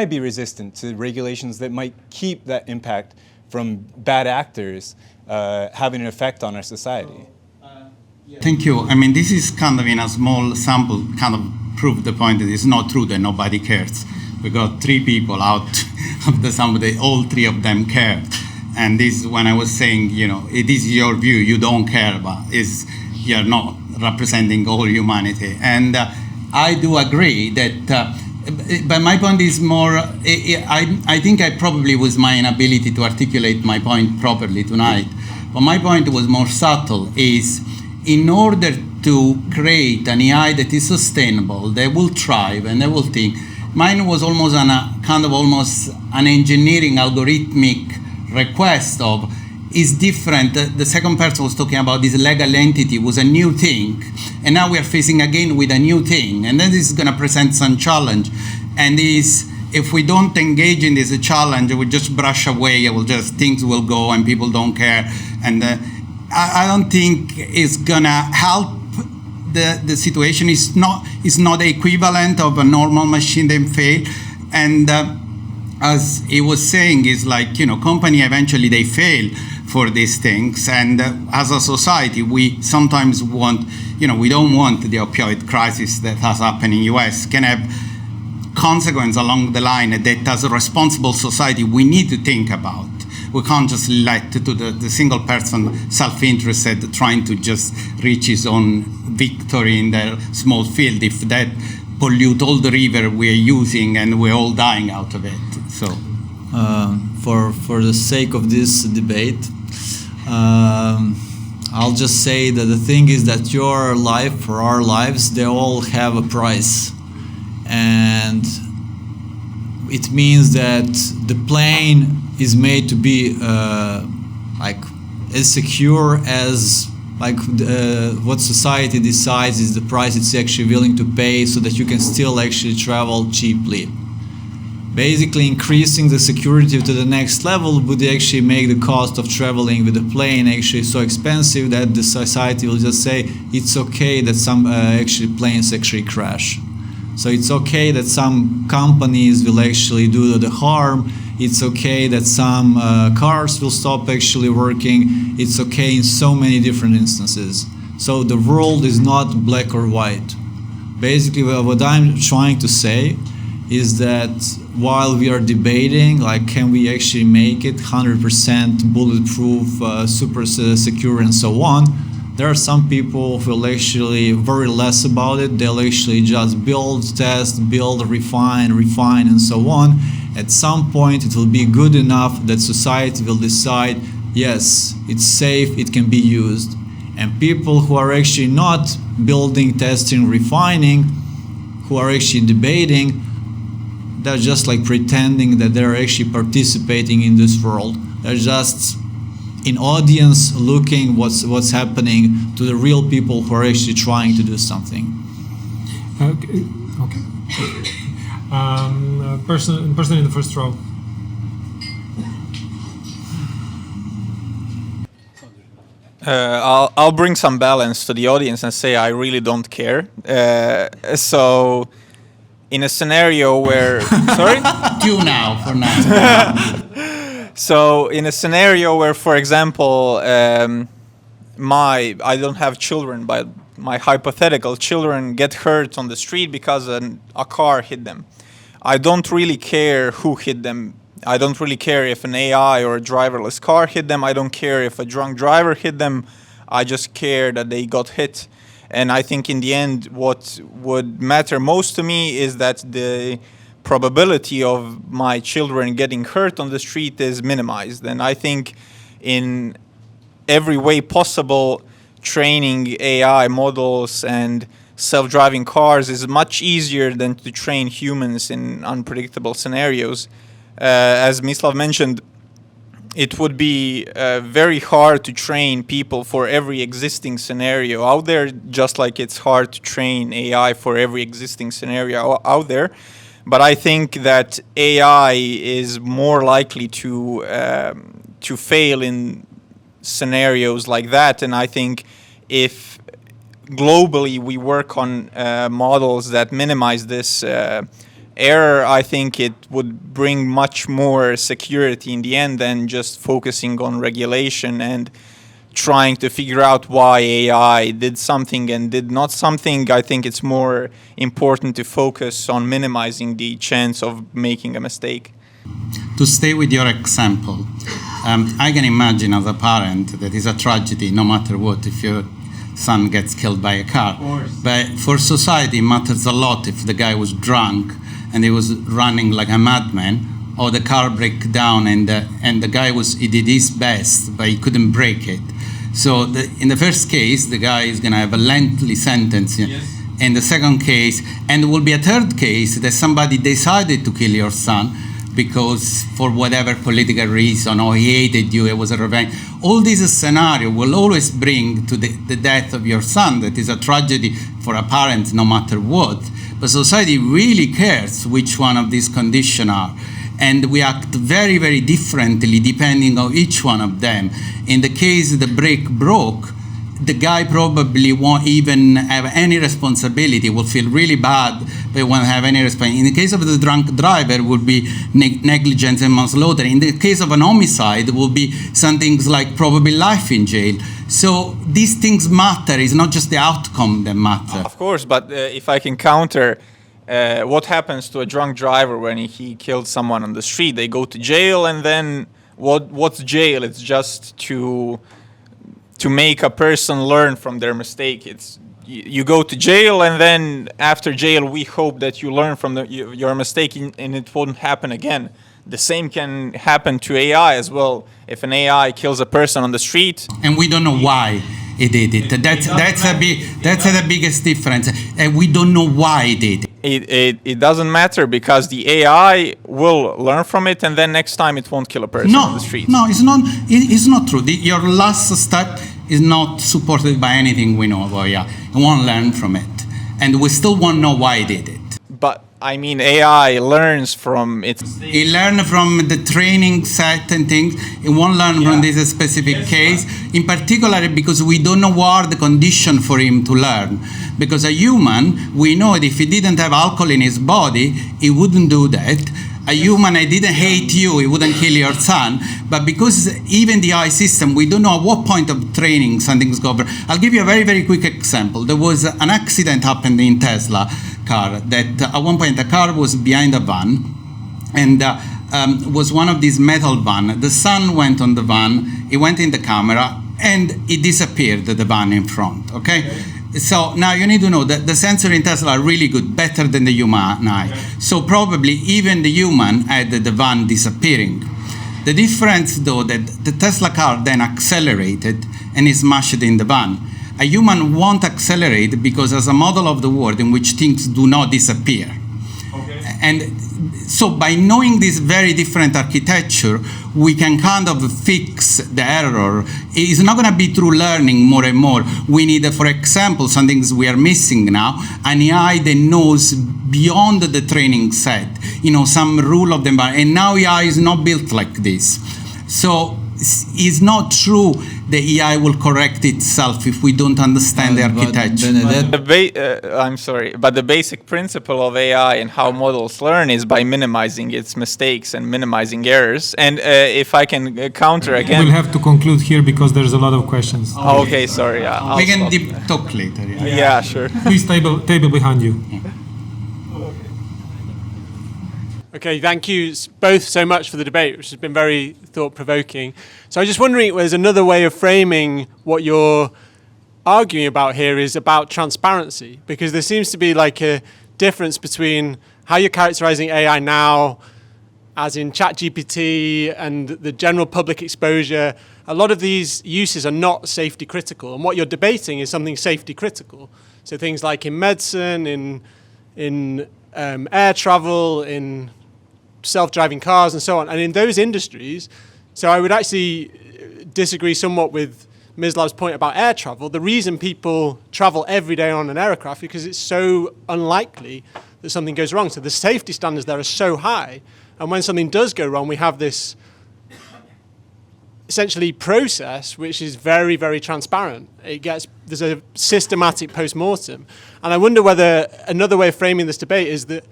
be resistant to regulations that might keep that impact from bad actors having an effect on our society? Thank you. I mean, this is kind of in a small sample, kind of prove the point that it's not true that nobody cares. We got 3 people out of the sum, all 3 of them cared. And this is when I was saying, it is your view, you don't care, but you're not representing all humanity. And I do agree that, but my point is more, I think I probably was my inability to articulate my point properly tonight. But my point was more subtle, is in order to create an AI that is sustainable, that will thrive and that will think, mine was almost almost an engineering algorithmic request of, is different. The second person was talking about this legal entity was a new thing, and now we are facing again with a new thing, and then this is going to present some challenge. And if we don't engage in this challenge, we just brush away, things will go and people don't care. And I don't think it's gonna help the situation. It's not the equivalent of a normal machine that fail. And as he was saying, is like, company eventually they fail for these things. And as a society, we sometimes want, we don't want the opioid crisis that has happened in US can have consequence along the line that as a responsible society we need to think about. We can't just let to the single person self-interested trying to just reach his own victory in their small field, if that pollute all the river we're using and we're all dying out of it. So for the sake of this debate, I'll just say that the thing is that your life or our lives, they all have a price. And it means that the plane is made to be as secure as what society decides is the price it's actually willing to pay, so that you can still actually travel cheaply. Basically, increasing the security to the next level would actually make the cost of traveling with a plane actually so expensive that the society will just say it's okay that some actually planes actually crash. So it's okay that some companies will actually do the harm. It's okay that some cars will stop actually working. It's okay in so many different instances. So the world is not black or white. Basically, what I'm trying to say is that while we are debating, can we actually make it 100% bulletproof, super secure, and so on, there are some people who will actually worry less about it. They'll actually just build, test, build, refine, and so on. At some point, it will be good enough that society will decide, yes, it's safe, it can be used. And people who are actually not building, testing, refining, who are actually debating, they're just pretending that they're actually participating in this world. They're just in audience looking what's happening to the real people who are actually trying to do something. Okay. Person in the first row. I'll bring some balance to the audience and say I really don't care. So, in a scenario where sorry, you now for now. So, in a scenario where, for example, I don't have children, but my hypothetical children get hurt on the street because a car hit them. I don't really care who hit them. I don't really care if an AI or a driverless car hit them. I don't care if a drunk driver hit them. I just care that they got hit. And I think in the end, what would matter most to me is that the probability of my children getting hurt on the street is minimized. And I think in every way possible, training AI models and self-driving cars is much easier than to train humans in unpredictable scenarios. as Mislav mentioned, it would be very hard to train people for every existing scenario out there, just like it's hard to train AI for every existing scenario out there. But I think that AI is more likely to fail in scenarios like that. And I think if globally we work on models that minimize this error, I think it would bring much more security in the end than just focusing on regulation and trying to figure out why AI did something and did not something. I think it's more important to focus on minimizing the chance of making a mistake. To stay with your example, I can imagine as a parent that is a tragedy no matter what if your son gets killed by a car. But for society it matters a lot if the guy was drunk and he was running like a madman, or the car break down and the guy he did his best but he couldn't break it. So in the first case the guy is going to have a lengthy sentence. Yes. In the second case, and there will be a third case that somebody decided to kill your son because for whatever political reason, or he hated you, it was a revenge. All these scenarios will always bring to the death of your son. That is a tragedy for a parent no matter what. But society really cares which one of these conditions are. And we act very, very differently depending on each one of them. In the case the brake broke, the guy probably won't even have any responsibility, will feel really bad, but won't have any responsibility. In the case of the drunk driver, it would be negligence and manslaughter. In the case of an homicide, it will be some things like probably life in jail. So these things matter. It's not just the outcome that matter. Of course, but if I can counter, what happens to a drunk driver when he killed someone on the street? They go to jail, and then what's jail? It's just to make a person learn from their mistake. It's you go to jail, and then after jail we hope that you learn from your mistake and it won't happen again. The same can happen to AI as well. If an AI kills a person on the street, and we don't know why he did it, that's the biggest difference. And we don't know why he did it. It doesn't matter, because the AI will learn from it, and then next time it won't kill a person on the street. No, it's not true. Your last step is not supported by anything we know about AI. It won't learn from it, and we still won't know why it did it. But I mean, AI learns from its. It learns from the training set and things. It won't learn from this specific case, in particular because we don't know what are the conditions for him to learn. Because a human, we know that if he didn't have alcohol in his body, he wouldn't do that. A human, I didn't hate you, he wouldn't kill your son. But because even the AI system, we don't know at what point of training something's going. I'll give you a very, very quick example. There was an accident happened in Tesla car that at one point the car was behind a van, and was one of these metal van. The sun went on the van, it went in the camera, and it disappeared, the van in front, okay? So now you need to know that the sensor in Tesla are really good, better than the human eye. So probably even the human had the van disappearing. The difference though, that the Tesla car then accelerated and is smashed in the van. A human won't accelerate because there's a model of the world in which things do not disappear. Okay. And so by knowing this very different architecture, we can kind of fix the error. It's not going to be through learning more and more. We need, for example, some things we are missing now, an AI that knows beyond the training set, some rule of the environment. And now AI is not built like this. So it's not true the AI will correct itself if we don't understand the architecture. I'm sorry, but the basic principle of AI and how models learn is by minimizing its mistakes and minimizing errors. And if I can counter again... We'll have to conclude here because there's a lot of questions. Oh, okay, sorry. Yeah, we can talk later. Yeah, sure. Please, table behind you. Okay, thank you both so much for the debate, which has been very thought-provoking. So I was just wondering if there's another way of framing what you're arguing about here is about transparency, because there seems to be like a difference between how you're characterizing AI now, as in ChatGPT and the general public exposure. A lot of these uses are not safety critical, and what you're debating is something safety critical. So things like in medicine, in air travel, in self-driving cars and so on. And in those industries, so I would actually disagree somewhat with Mislav's point about air travel. The reason people travel every day on an aircraft is because it's so unlikely that something goes wrong. So the safety standards there are so high. And when something does go wrong, we have this essentially process which is very, very transparent. There's a systematic post-mortem. And I wonder whether another way of framing this debate is that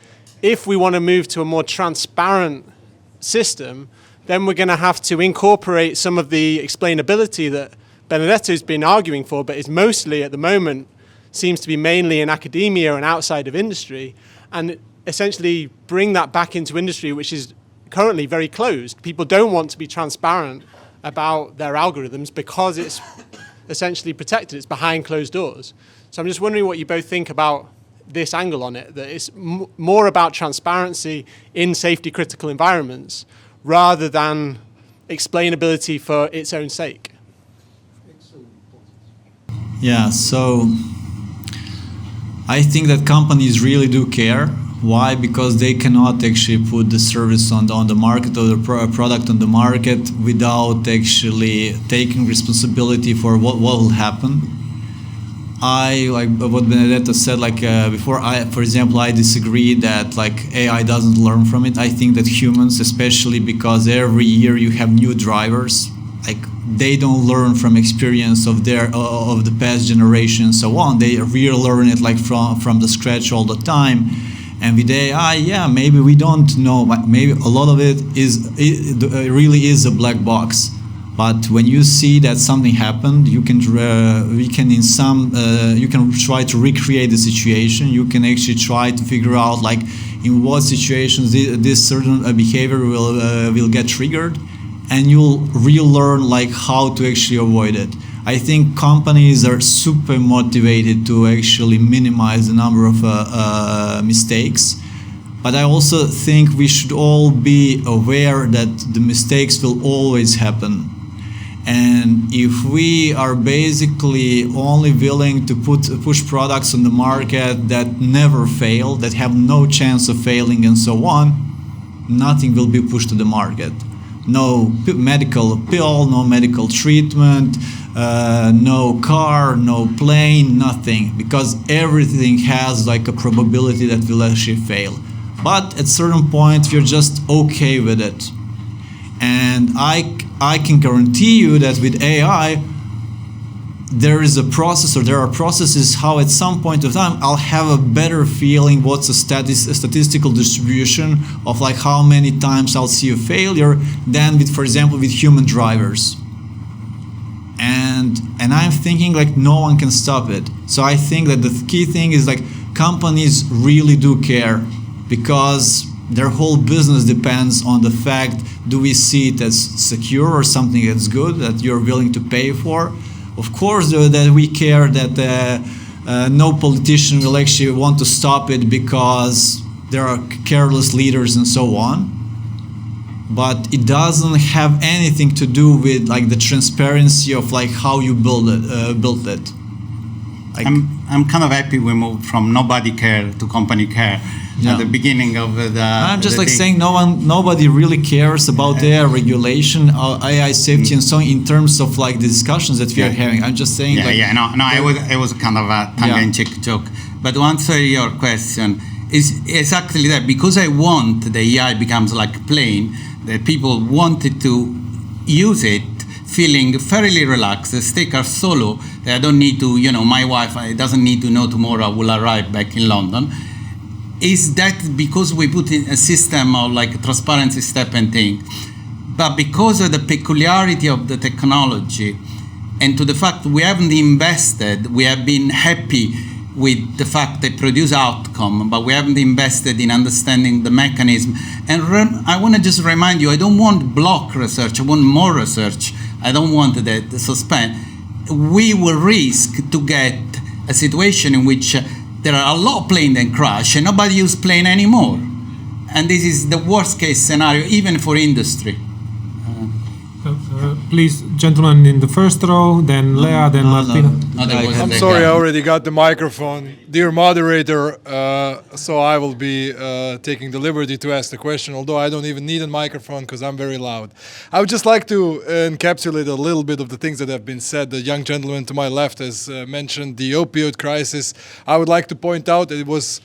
if we want to move to a more transparent system, then we're going to have to incorporate some of the explainability that Benedetto's been arguing for, but is mostly at the moment seems to be mainly in academia and outside of industry, and essentially bring that back into industry, which is currently very closed. People don't want to be transparent about their algorithms because it's essentially protected. It's behind closed doors. So I'm just wondering what you both think about this angle on it, that it's more about transparency in safety critical environments rather than explainability for its own sake. Yeah, so I think that companies really do care. Why? Because they cannot actually put the service on the market or the product on the market without actually taking responsibility for what will happen. I, like what Benedetto said, before, for example, I disagree that AI doesn't learn from it. I think that humans, especially because every year you have new drivers, they don't learn from experience of the past generation and so on. They relearn it from the scratch all the time. And with AI, yeah, maybe we don't know. Maybe a lot of it really is a black box. But when you see that something happened, you can try to recreate the situation. You can actually try to figure out in what situations this certain behavior will get triggered, and you'll relearn how to actually avoid it. I think companies are super motivated to actually minimize the number of mistakes, but I also think we should all be aware that the mistakes will always happen. And if we are basically only willing to push products on the market that never fail, that have no chance of failing and so on, nothing will be pushed to the market. No medical pill, no medical treatment, no car, no plane, nothing, because everything has a probability that will actually fail. But at certain point, you're just okay with it. And I can guarantee you that with AI, there is a process, or there are processes how at some point of time I'll have a better feeling what's a statistical distribution of how many times I'll see a failure than with, for example, with human drivers. And I'm thinking no one can stop it. So I think that the key thing is companies really do care, because their whole business depends on the fact, do we see it as secure or something that's good that you're willing to pay for? Of course, that we care that no politician will actually want to stop it because there are careless leaders and so on. But it doesn't have anything to do with the transparency of how you built it. I'm kind of happy we moved from nobody care to company care. At the beginning of the I'm just saying nobody really cares about their regulation, AI safety and so on, in terms of the discussions that we are having. I'm just saying it was kind of a tongue-in-cheek joke. But to answer your question is exactly that, because I want the AI becomes like a plane, that people wanted to use it feeling fairly relaxed. The stakes are so low that I don't need to, my wife doesn't need to know tomorrow I will arrive back in London. Is that because we put in a system of transparency step and thing, but because of the peculiarity of the technology and to the fact we haven't invested, we have been happy with the fact they produce outcome, but we haven't invested in understanding the mechanism. And I want to just remind you, I don't want block research, I want more research. I don't want that suspend. We will risk to get a situation in which there are a lot of planes that crash and nobody uses plane anymore. And this is the worst case scenario, even for industry. please, gentlemen in the first row, then Lea, then Martina. I'm sorry, I already got the microphone. Dear moderator, so I will be taking the liberty to ask the question, although I don't even need a microphone because I'm very loud. I would just like to encapsulate a little bit of the things that have been said. The young gentleman to my left has mentioned the opioid crisis. I would like to point out that it was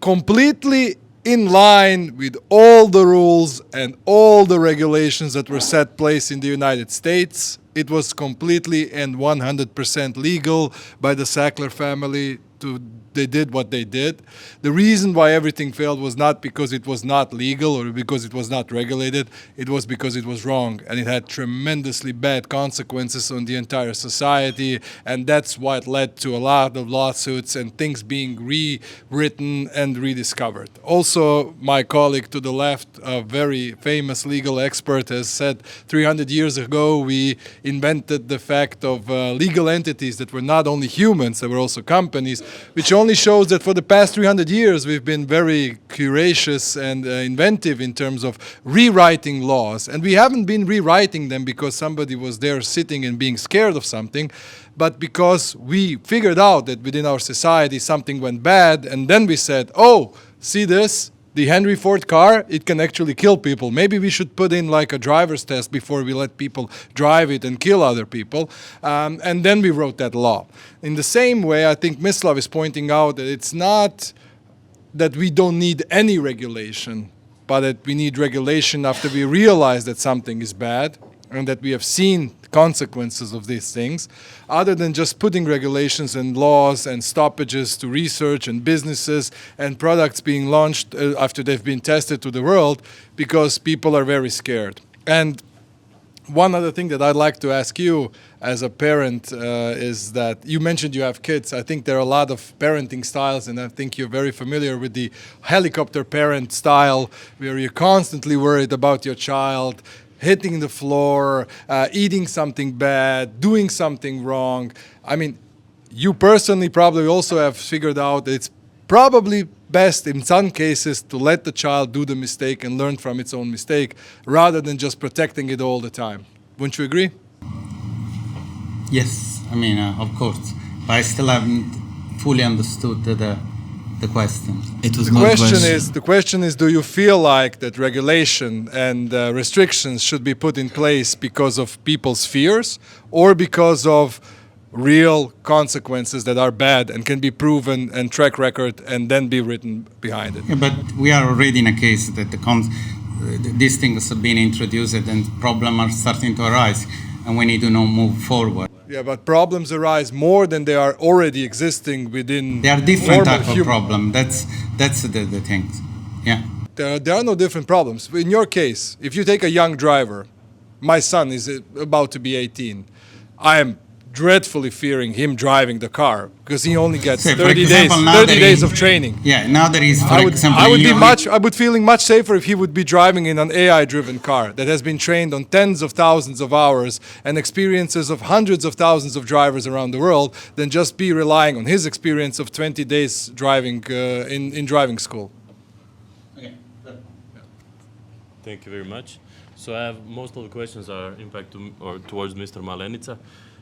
completely in line with all the rules and all the regulations that were set place in the United States. It was completely and 100% legal by the Sackler family. They did what they did. The reason why everything failed was not because it was not legal or because it was not regulated. It was because it was wrong, and it had tremendously bad consequences on the entire society, and that's what led to a lot of lawsuits and things being rewritten and rediscovered. Also, my colleague to the left, a very famous legal expert, has said 300 years ago we invented the fact of legal entities that were not only humans, they were also companies, which only shows that for the past 300 years we've been very curious and inventive in terms of rewriting laws. And we haven't been rewriting them because somebody was there sitting and being scared of something, but because we figured out that within our society something went bad, and then we said, oh, see this? The Henry Ford car, it can actually kill people. Maybe we should put in like a driver's test before we let people drive it and kill other people. And then we wrote that law. In the same way, I think Mislav is pointing out that it's not that we don't need any regulation, but that we need regulation after we realize that something is bad and that we have seen consequences of these things, other than just putting regulations and laws and stoppages to research and businesses and products being launched after they've been tested to the world because people are very scared. And one other thing that I'd like to ask you as a parent is that you mentioned you have kids. I think there are a lot of parenting styles, and I think you're very familiar with the helicopter parent style where you're constantly worried about your child hitting the floor, eating something bad, doing something wrong. I mean, you personally probably also have figured out that it's probably best in some cases to let the child do the mistake and learn from its own mistake rather than just protecting it all the time. Wouldn't you agree? Yes, I mean, of course. But I still haven't fully understood the question. It was the question is, do you feel like that regulation and restrictions should be put in place because of people's fears or because of real consequences that are bad and can be proven and track record and then be written behind it? Yeah, but we are already in a case that these things have been introduced and problems are starting to arise, and we need to now move forward. Yeah, but problems arise more than they are already existing within. They are different type of problem. That's the thing. Yeah. There are no different problems. In your case, if you take a young driver, my son is about to be 18. I am dreadfully fearing him driving the car because he only gets 30 days of training. Yeah, now that he's, I would feeling much safer if he would be driving in an AI-driven car that has been trained on tens of thousands of hours and experiences of hundreds of thousands of drivers around the world than just be relying on his experience of 20 days driving in driving school. Okay. Thank you very much. So I have most of the questions are towards Mr. Malenica.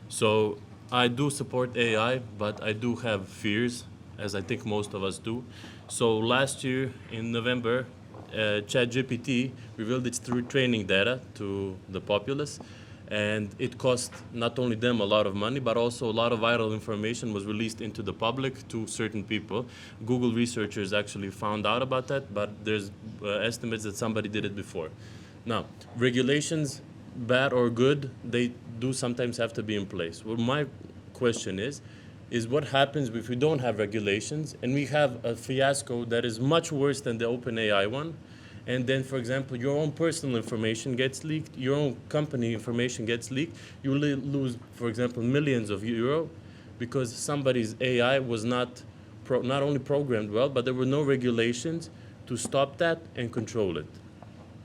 So I do support AI, but I do have fears, as I think most of us do. So last year in November, ChatGPT revealed its training data to the populace, and it cost not only them a lot of money, but also a lot of vital information was released into the public to certain people. Google researchers actually found out about that, but there's estimates that somebody did it before. Now, regulations, bad or good, they do sometimes have to be in place. Well, my question is what happens if we don't have regulations and we have a fiasco that is much worse than the OpenAI one, and then, for example, your own personal information gets leaked, your own company information gets leaked, you will lose, for example, millions of euro because somebody's AI was not only programmed well, but there were no regulations to stop that and control it.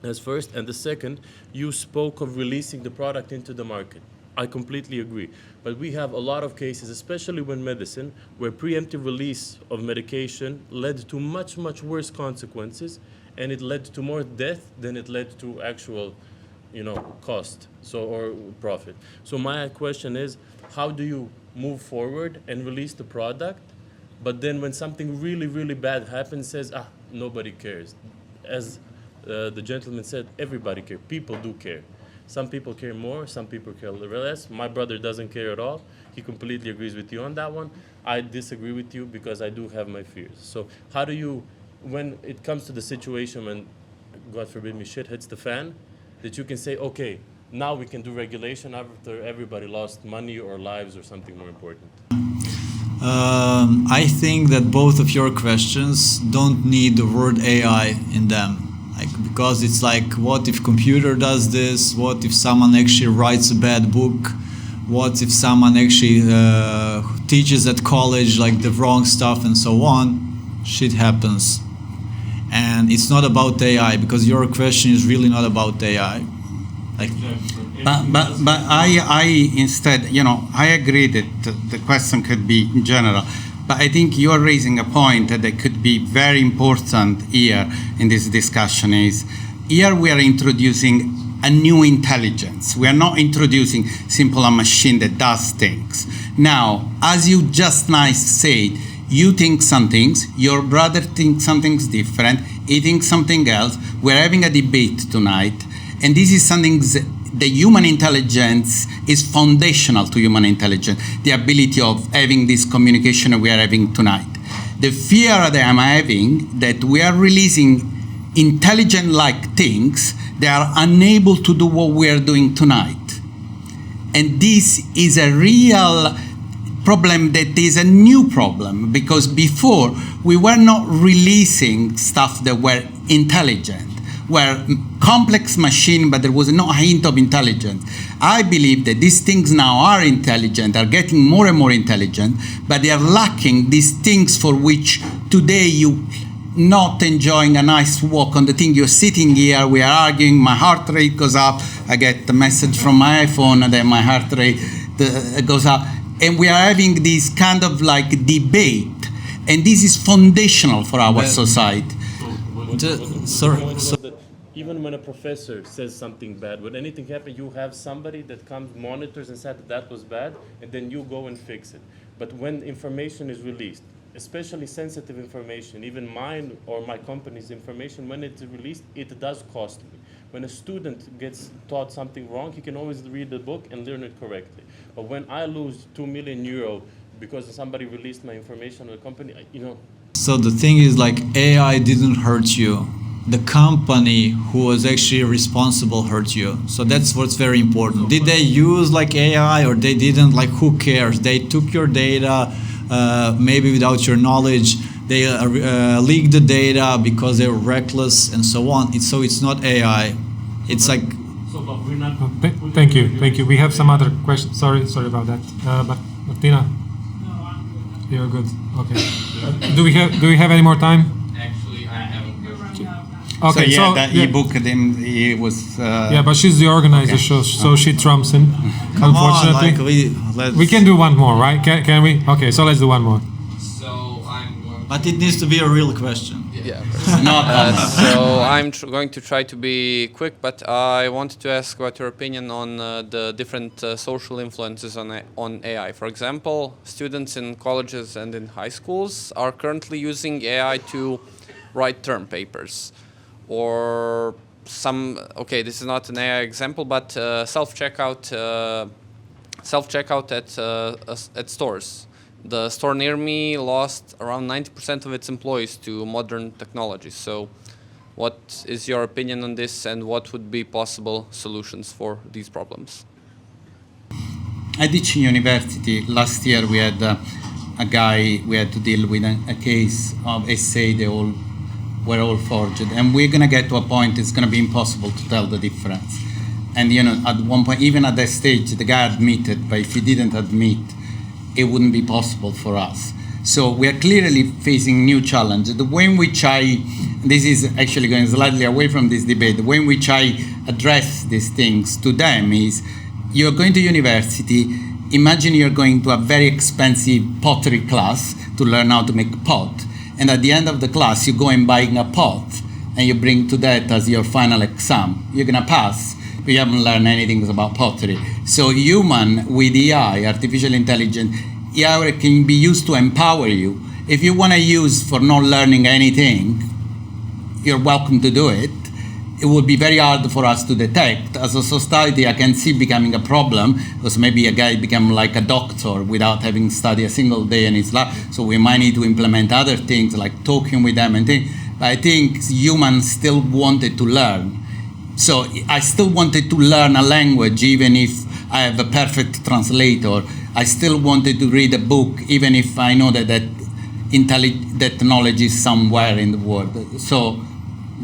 As first, and the second, you spoke of releasing the product into the market. I completely agree. But we have a lot of cases, especially when medicine, where preemptive release of medication led to much, much worse consequences, and it led to more death than it led to actual cost or profit. So my question is, how do you move forward and release the product, but then when something really, really bad happens, says, nobody cares. As the gentleman said, everybody cares. People do care. Some people care more, some people care less. My brother doesn't care at all. He completely agrees with you on that one. I disagree with you because I do have my fears. So how do you, when it comes to the situation when, God forbid me, shit hits the fan, that you can say, okay, now we can do regulation after everybody lost money or lives or something more important? I think that both of your questions don't need the word AI in them. Because it's like, what if computer does this? What if someone actually writes a bad book? What if someone actually teaches at college the wrong stuff and so on? Shit happens. And it's not about AI, because your question is really not about AI. But I instead, I agree that the question could be in general. But I think you're raising a point that could be very important here in this discussion is, here we are introducing a new intelligence. We are not introducing simply a machine that does things. Now, as you just said, you think some things, your brother thinks something's different, he thinks something else. We're having a debate tonight, and this is something the human intelligence is foundational to human intelligence, the ability of having this communication we are having tonight. The fear that I'm having that we are releasing intelligent-like things, they are unable to do what we are doing tonight. And this is a real problem that is a new problem, because before we were not releasing stuff that were intelligent, were complex machine, but there was no hint of intelligence. I believe that these things now are intelligent, are getting more and more intelligent, but they are lacking these things for which today you not enjoying a nice walk on the thing. You're sitting here, we are arguing, my heart rate goes up, I get the message from my iPhone, and then my heart rate goes up. And we are having this kind of debate, and this is foundational for our society. Even when a professor says something bad, when anything happens, you have somebody that comes, monitors and said that was bad, and then you go and fix it. But when information is released, especially sensitive information, even mine or my company's information, when it's released, it does cost me. When a student gets taught something wrong, he can always read the book and learn it correctly. But when I lose 2 million euro because somebody released my information on the company, So the thing is, AI didn't hurt you. The company who was actually responsible hurt you. So that's what's very important. Did they use AI or they didn't? Who cares? They took your data, maybe without your knowledge. They leaked the data because they were reckless and so on. So it's not AI. It's Thank you. We have some other questions. Sorry about that. But Martina, you're good. Okay. Do we have any more time? Actually, I haven't. Okay, so that ebook, he was. Yeah, but she's the organizer, so she trumps him. Come unfortunately, on, we can do one more, right? Can we? Okay, so let's do one more. So But it needs to be a real question. Yeah. So I'm going to try to be quick, but I wanted to ask about your opinion on the different social influences on AI. For example, students in colleges and in high schools are currently using AI to write term papers. Or this is not an AI example, but self-checkout at stores. The store near me lost around 90% of its employees to modern technologies. So what is your opinion on this, and what would be possible solutions for these problems? I teach in university. Last year we had a guy, we had to deal with a case of essay, were all forged, and we're going to get to a point it's going to be impossible to tell the difference. And at one point, even at that stage, the guy admitted, but if he didn't admit, it wouldn't be possible for us. So we are clearly facing new challenges. The way in which this is actually going slightly away from this debate, the way in which I address these things to them is, you're going to university, imagine you're going to a very expensive pottery class to learn how to make pot. And at the end of the class, you go and buy a pot, and you bring to that as your final exam. You're going to pass we haven't learned anything about pottery. So human with AI, artificial intelligence, AI can be used to empower you. If you want to use for not learning anything, you're welcome to do it. It would be very hard for us to detect. As a society, I can see becoming a problem, because maybe a guy become like a doctor without having studied a single day in his life. So we might need to implement other things like talking with them and things. But I think humans still wanted to learn. So I still wanted to learn a language, even if I have a perfect translator. I still wanted to read a book, even if I know that knowledge is somewhere in the world. So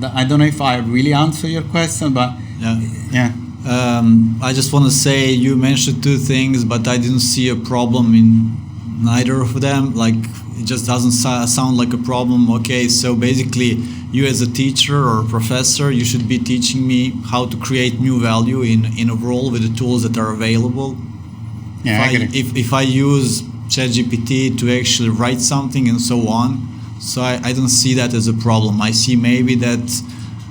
I don't know if I really answer your question, but yeah. I just want to say you mentioned two things, but I didn't see a problem in neither of them. Like, it just doesn't sound like a problem. Okay, so basically you as a teacher or professor, you should be teaching me how to create new value in a role with the tools that are available. Yeah, if I use ChatGPT to actually write something and so on, so I don't see that as a problem. I see maybe that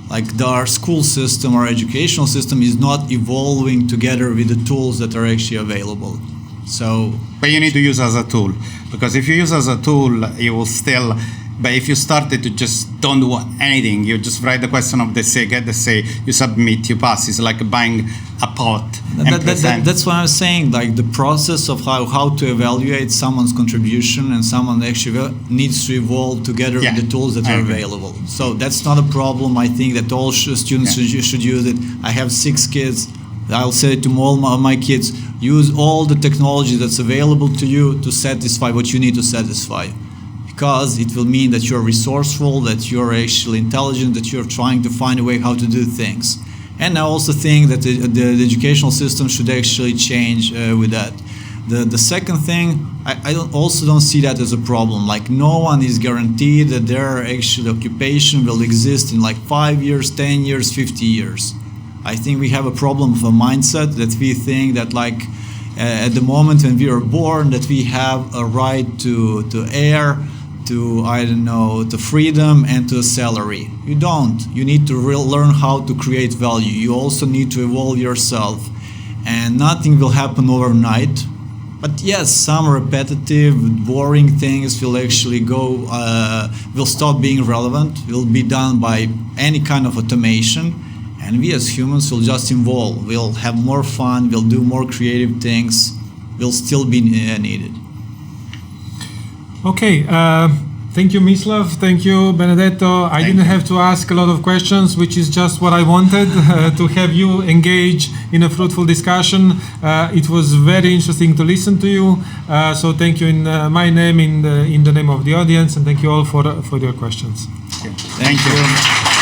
like our school system, our educational system is not evolving together with the tools that are actually available. So, but you need to use as a tool, because if you use as a tool, you will still. But if you started to just don't do anything, you just write the question of the essay, get the essay, you submit, you pass. It's like buying a pot. That's what I'm saying. Like the process of how to evaluate someone's contribution and someone actually needs to evolve together with the tools that are available. So that's not a problem. I think that all students should use it. I have 6 kids. I'll say to all my kids, use all the technology that's available to you to satisfy what you need to satisfy. Because it will mean that you're resourceful, that you're actually intelligent, that you're trying to find a way how to do things. And I also think that the educational system should actually change with that. The second thing, I also don't see that as a problem. Like, no one is guaranteed that their actual occupation will exist in like 5 years, 10 years, 50 years. I think we have a problem of a mindset that we think that like at the moment when we are born that we have a right to air, to, I don't know, to freedom and to a salary. You don't. You need to learn how to create value. You also need to evolve yourself. And nothing will happen overnight. But yes, some repetitive, boring things will actually will stop being relevant, will be done by any kind of automation. And we as humans will just evolve. We'll have more fun, we'll do more creative things, we'll still be needed. Okay, thank you, Mislav. Thank you, Benedetto. I didn't have to ask a lot of questions, which is just what I wanted, to have you engage in a fruitful discussion. It was very interesting to listen to you. So thank you in my name, in the name of the audience, and thank you all for your questions. Thank you.